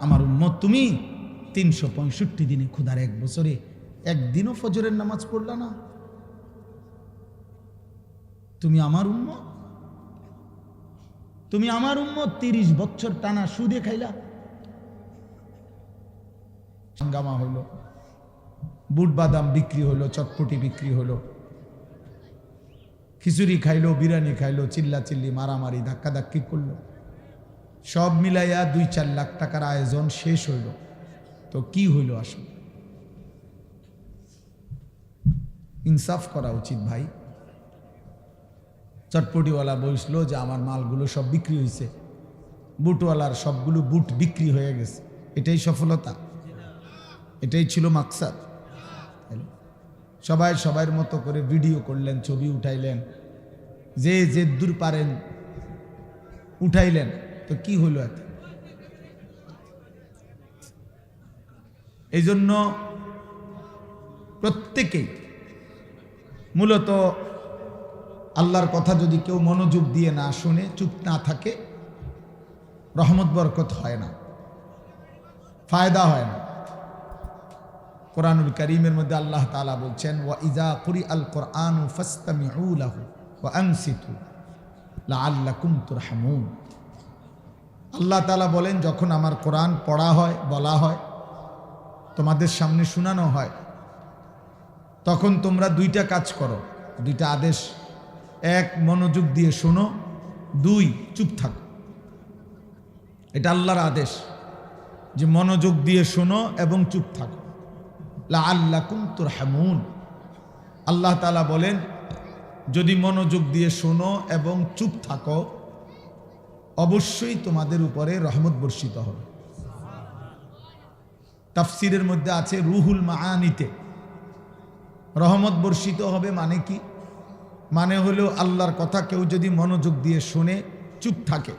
আমার উম্মত তুমি 365 দিনে, খোদার 1 বছরে একদিনও ফজরের নামাজ পড়লা না? তুমি আমার উম্মত, তুমি আমার উম্মত 30 বছর টানা সুদে খাইলা। হাঙ্গামা হইল, বুট বাদাম বিক্রি হলো, চটপটি বিক্রি হলো, খিচুড়ি খাইলো, বিরিয়ানি খাইলো, চিল্লা চিল্লি, মারামারি, ধাক্কাধাক্কি করলো, সব মিলাইয়া 2-4 লাখ টাকার আয়োজন শেষ হইল। তো কি হইল আসলে? ইনসাফ করা উচিত ভাই। চটপটিওয়ালা বসলো যে আমার মালগুলো সব বিক্রি হয়েছে, বুটওয়ালার সবগুলো বুট বিক্রি হয়ে গেছে, এটাই সফলতা? এটাই ছিল মাকসাদ? সবাই সবার মতো করে ভিডিও করলেন, ছবি উঠাইলেন, যে দূর পারেন উঠাইলেন, তো কি হলো এত? এই জন্য প্রত্যেকেই মূলত আল্লাহর কথা যদি কেউ মনোযোগ দিয়ে না শুনে, চুপ না থাকে, রহমত বরকত হয় না, ফায়দা হয় না। কোরআনুল কারীমের মধ্যে আল্লাহ তাআলা বলছেন, ওয়া ইযা কুরিআল কুরআনু ফাসতামিউ লাহু ওয়া আনসিতু লাআল্লাকুম তুরহামুন। আল্লাহ তাআলা বলেন, যখন আমার কোরআন পড়া হয়, বলা হয়, তোমাদের সামনে শোনানো হয়, তখন তোমরা দুইটা কাজ করো, দুইটা আদেশ। এক, মনোযোগ দিয়ে শোনো। দুই, চুপ থাকো। এটা আল্লাহর আদেশ যে মনোযোগ দিয়ে শোনো এবং চুপ থাকো। লাআল্লাকুম তুরহামুন। আল্লাহ তাআলা বলেন, যদি মনোযোগ দিয়ে শোনো এবং চুপ থাকো, অবশ্যই তোমাদের উপরে রহমত বর্ষিত হবে। তাফসীরের মধ্যে আছে রুহুল মাআনিতে, রহমত বর্ষিত হবে মানে কি? মানে হলো আল্লাহর কথা কেউ যদি মনোযোগ দিয়ে শুনে, চুপ থাকে,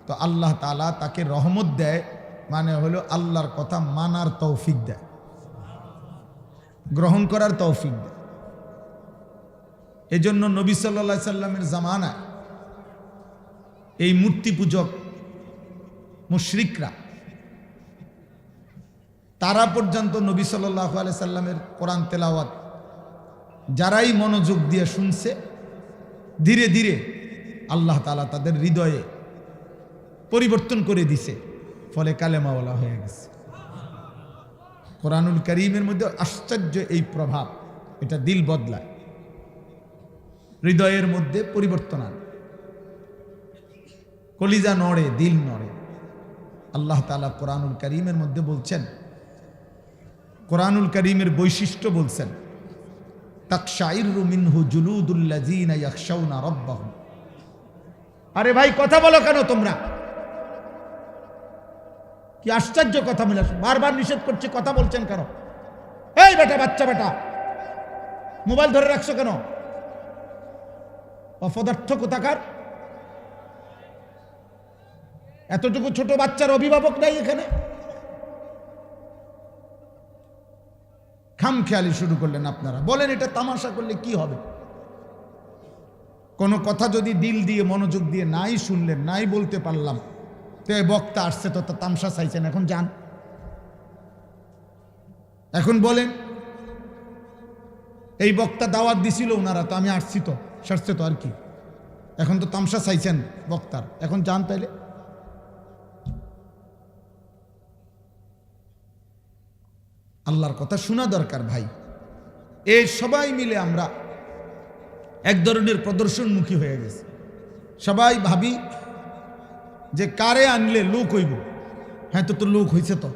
তো আল্লাহ তাআলা তাকে রহমত দেয়। মানে হলো আল্লাহর কথা মানার তৌফিক দেয়, গ্রহণ করার তৌফিক দেয়। এজন্য নবী সাল্লাল্লাহু আলাইহি সাল্লামের জামানায় এই মূর্তি পূজক মুশরিকরা, তারা পর্যন্ত নবী সাল্লাল্লাহু আলাইহি সাল্লামের কোরআন তেলাওয়াত যারাই মনোযোগ দিয়ে শুনছে, ধীরে ধীরে আল্লাহ তাআলা তাদের হৃদয়ে পরিবর্তন করে দিছে, ফলে কালেমাওয়ালা হয়ে গেছে। কোরআনুল কারীমের মধ্যে আশ্চর্য এই প্রভাব, এটা দিল বদলায়, হৃদয়ের মধ্যে পরিবর্তন আনে, কলিজা নড়ে, দিল নড়ে। আল্লাহ তাআলা কোরআনুল কারীমের মধ্যে বলছেন, কোরআনুল কারীমের বৈশিষ্ট্য বলছেন, তাকশাইরু মিনহু জুলুদুল্লাযীনা ইয়াখশাউনা রাব্বাহুম। আরে ভাই, কথা বলো কেন তোমরা? কি আশ্চর্য কথা মিলে, বারবার নিষেধ করছি, কথা বলছেন কেন? এই বেটা, বাচ্চা বেটা, মোবাইল ধরে রাখছো কেন? অপদার্থ কোথাকার। এতটুকু ছোট বাচ্চার অভিভাবক নাই এখানে? খামখেয়ালি শুরু করলেন আপনারা। বলেন এটা তামাশা করলে কি হবে? কোনো কথা যদি দিল দিয়ে মনোযোগ দিয়ে নাই শুনলেন, নাই বলতে পারলাম, তো বক্তা আসছে তো তামসা চাইছেন, এখন যান, এখন বলেন। এই বক্তা দাওয়াত দিছিল ওনারা, তো আমি আসছি, তো সারছে তো, আর কি। এখন তো তামসা চাইছেন বক্তার, এখন যান তাইলে। আল্লাহর কথা শোনা দরকার ভাই। এই সবাই মিলে আমরা এক ধরনের প্রদর্শনমুখী হয়ে গেছে। সবাই ভাবি যে কারে আনলে লোক হইব। হ্যাঁ, তো লোক হয়েছে, তো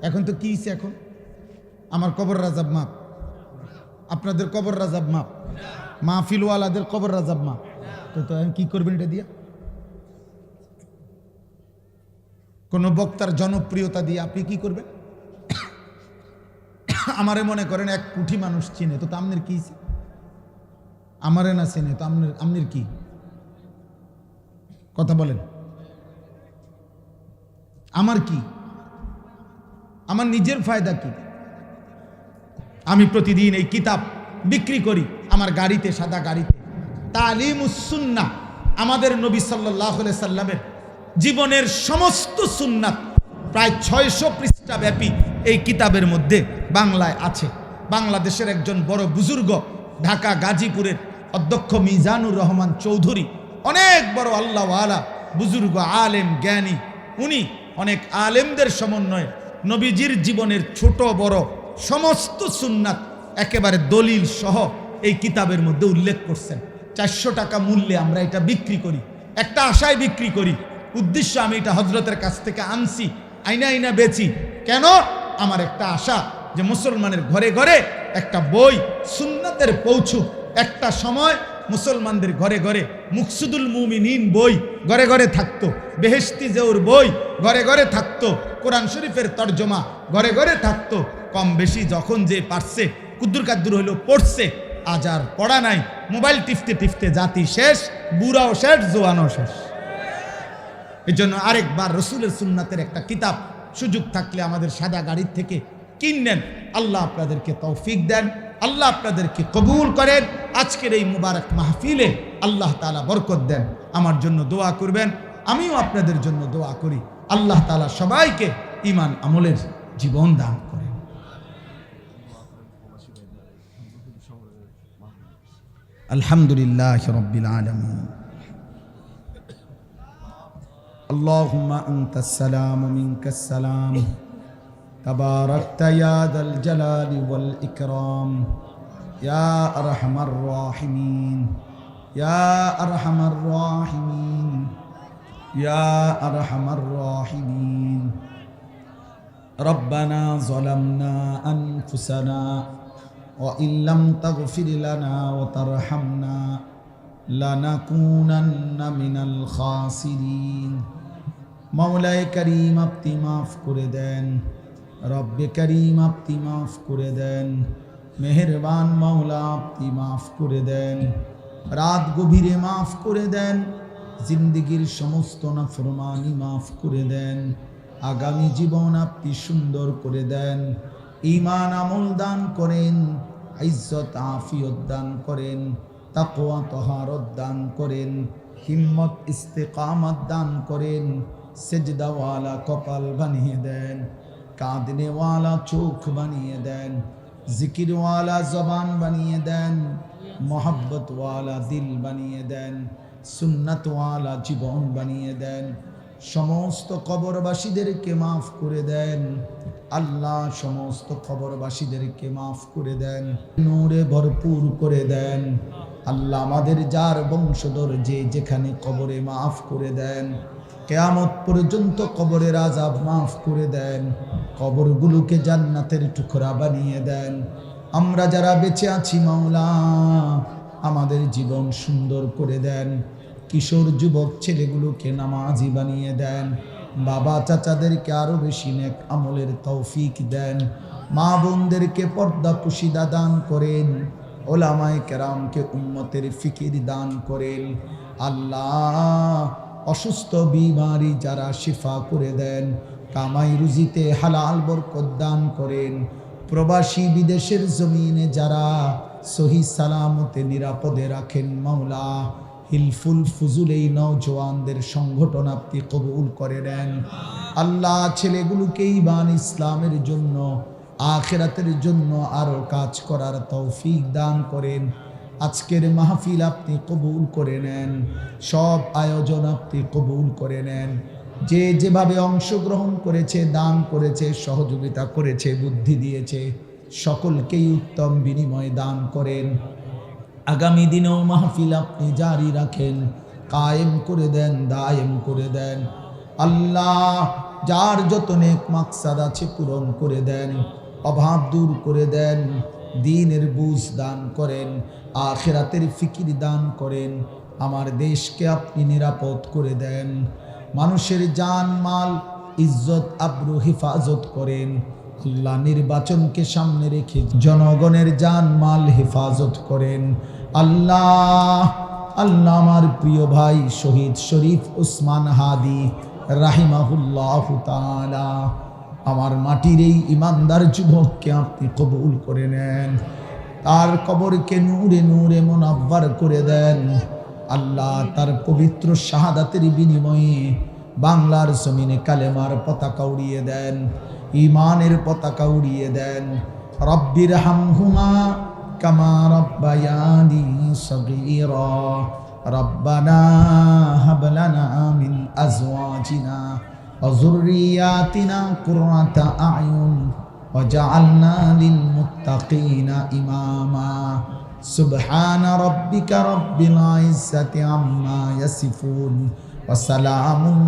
এখন তো কি হয়েছে? এখন আমার কবর রাজাব মাপ, আপনাদের কবর রাজাব মাপ, মাহফিলওয়ালাদের কবর রাজাব মাপ, তো এখন কি করবেন এটা দিয়া? কোন বক্তার জনপ্রিয়তা দিয়ে আপনি কি করবেন? আমারে মনে করেন 1 কোটি মানুষ চিনে, তো আপনার কি? আমারে না চিনে তো আপনার কি? কথা বলেন। আমার কি? আমার নিজের ফায়দা কি? আমি প্রতিদিন এই কিতাব বিক্রি করি আমার গাড়িতে, সাদা গাড়িতে। তালিমুস সুন্নাহ, আমাদের নবী সাল্লাল্লাহু আলাইহি সাল্লামের জীবনের সমস্ত সুন্নাত প্রায় 600 পৃষ্ঠা ব্যাপী এই কিতাবের মধ্যে বাংলায় আছে। বাংলাদেশের একজন বড় বুজুর্গ, ঢাকা গাজীপুরের অধ্যক্ষ মিজানুর রহমান চৌধুরী, অনেক বড় আল্লাহওয়ালা বুজুর্গ, আলেম, জ্ঞানী। উনি অনেক আলেমদের সমন্বয়ে নবীজির জীবনের ছোট বড় সমস্ত সুন্নাত একেবারে দলিল সহ এই কিতাবের মধ্যে উল্লেখ করছেন। 400 টাকা মূল্যে আমরা এটা বিক্রি করি, একটা আশায় বিক্রি করি। উদ্দেশ্য, আমি এটা হজরতের কাছ থেকে আনছি, আইনা আইনা বেচি। কেন? আমার একটা আশা, যে মুসলমানের ঘরে ঘরে একটা বই সুন্নাতের পৌঁছুক। একটা সময় মুসলমানদের ঘরে ঘরে মুকসুদুল মুমিনিন বই ঘরে ঘরে থাকতো, বেহেশতি জেউর বই ঘরে ঘরে থাকতো, কোরআন শরীফের তর্জমা ঘরে ঘরে থাকতো। কম বেশি যখন যে পারছে কুদ্দুর কাদ্দুর হইলো পড়ছে, আজ আর পড়া নাই। মোবাইল টিপতে টিপতে জাতি শেষ, বুড়াও শেষ, জোয়ানও শেষ। এই জন্য আরেকবার রসুলের সুন্নাতের একটা কিতাব সুযোগ থাকলে আমাদের সাদা গাড়ির থেকে কিনেন। আল্লাহ আপনাদেরকে তৌফিক দেন, আল্লাহ আপনাদেরকে কবুল করেন। আজকের এই মুবারক মাহফিলে আল্লাহ তাআলা বরকত দেন। আমার জন্য দোয়া করবেন, আমিও আপনাদের জন্য দোয়া করি। আল্লাহ তাআলা সবাইকে ঈমান আমলের জীবন দান করেন। আলহামদুলিল্লাহি রাব্বিল আলামিন। আল্লাহুম্মা আনতাস সালাম ওয়া মিনকাস সালাম। তাবারাকতা ইয়া যাল জালালি ওয়াল ইকরাম। ইয়া আরহামার রাহিমিন, ইয়া আরহামার রাহিমিন, ইয়া আরহামার রাহিমিন। রব্বানা যালামনা আনফুসানা ওয়া ইল্লাম তাগফির লানা ওয়া তারহামনা লানাকুনান্না মিনাল খাসিরিন। মাওলায়ে কারীম আপনি মাফ করে দেন, রব্বে কারীম আপনি মাফ করে দেন, মেহেরবান মাওলা আপনি মাফ করে দেন। রাত গভীরে মাফ করে দেন, জিন্দেগীর সমস্ত নাফরমানি মাফ করে দেন। আগামী জীবন আপনি সুন্দর করে দেন, ঈমান আমল দান করেন, ইজ্জত আফিয়ত দান করেন, তাকওয়া তাহারত দান করেন, হিম্মত ইস্তেকামত দান করেন। সেজদাওয়ালা কপাল বানিয়ে দেন, কাঁদনেওয়ালা চোখ বানিয়ে দেন, জিকিরওয়ালা জবান বানিয়ে দেন, মোহাব্বতওয়ালা দিল বানিয়ে দেন, সুন্নাতওয়ালা জীবন বানিয়ে দেন। সমস্ত কবরবাসীদেরকে মাফ করে দেন আল্লাহ, সমস্ত কবরবাসীদেরকে মাফ করে দেন, নূরে ভরপুর করে দেন আল্লাহ। আমাদের যার বংশধর যে যেখানে কবরে মাফ করে দেন, কিয়ামত পর্যন্ত কবরের আযাব মাফ করে দেন, কবরগুলোকে জান্নাতের টুকরা বানিয়ে দেন। আমরা যারা বেঁচে আছি মাওলা, আমাদের জীবন সুন্দর করে দেন। কিশোর যুবক ছেলেগুলোকে নামাজি বানিয়ে দেন, বাবা চাচাদেরকে আরো বেশি নেক আমলের তৌফিক দেন, মা বোনদেরকে পর্দা পুশিদা দান করেন, ওলামায়ে কেরামকে উম্মতের ফিকির দান করেন আল্লাহ। অসুস্থ বিমারি যারা শিফা করে দেন, কামাই রুজিতে হালাল বরকত দান করেন। প্রবাসী বিদেশের জমিনে যারা সহি সালামতে নিরাপদে রাখেন মাওলা, হিলফুল ফুজুল এই নওজওয়ানদের সংগঠন আপনি কবুল করে নেন আল্লাহ। ছেলেগুলোকে ঈমান ইসলামের জন্য, আখিরাতের জন্য আরো কাজ করার তৌফিক দান করেন। আজকের মাহফিল আপনি কবুল করে নেন, সব আয়োজন আপনি কবুল করে নেন। যে যেভাবে অংশগ্রহণ করেছে, দান করেছে, সহযোগিতা করেছে, বুদ্ধি দিয়েছে, সকলকেই উত্তম বিনিময় দান করেন। আগামী দিনেও মাহফিল আপনি জারি রাখেন, কায়েম করে দেন, দায়েম করে দেন আল্লাহ। যার যত নেক মাকসাদ আছে পূরণ করে দেন, অভাব দূর করে দেন, দ্বীনের বুঝ দান করেন, আখিরাতের ফিকির দান করেন। আমার দেশকে আপনি নিরাপদ করে দেন, মানুষের জান মাল ইজ্জত আবরু হেফাজত করেন আল্লাহ। নির্বাচনকে সামনে রেখে জনগণের জান মাল হেফাজত করেন আল্লাহ। আল্লাহ আমার প্রিয় ভাই শহীদ শরীফ উসমান হাদি রাহিমাহুল্লাহু তাআলা, আমার মাটির এই ইমানদার যুবককে আপনি কবুল করে নেন, তার কবরকে নূরে নূরে মুনাব্বার করে দেন আল্লাহ। তার পবিত্র শাহাদাতের বিনিময়ে বাংলার জমিনে কালেমার পতাকা উড়িয়ে দেন, ঈমানের পতাকা উড়িয়ে দেন। রব্বির হামহুমা কামা রব্বায়ানি সগীরা। রব্বানা হাব লানা মিন আজওয়াজিনা ওয়া যুররিয়াতিনা কুররাতা আ'য়ুন ওয়াজআলনা লিল মুত্তাকিনা ইমামা। সুবহানা রাব্বিকা রাব্বিল ইজ্জাতি আম্মা ইয়াসিফুন ওয়া সালামুন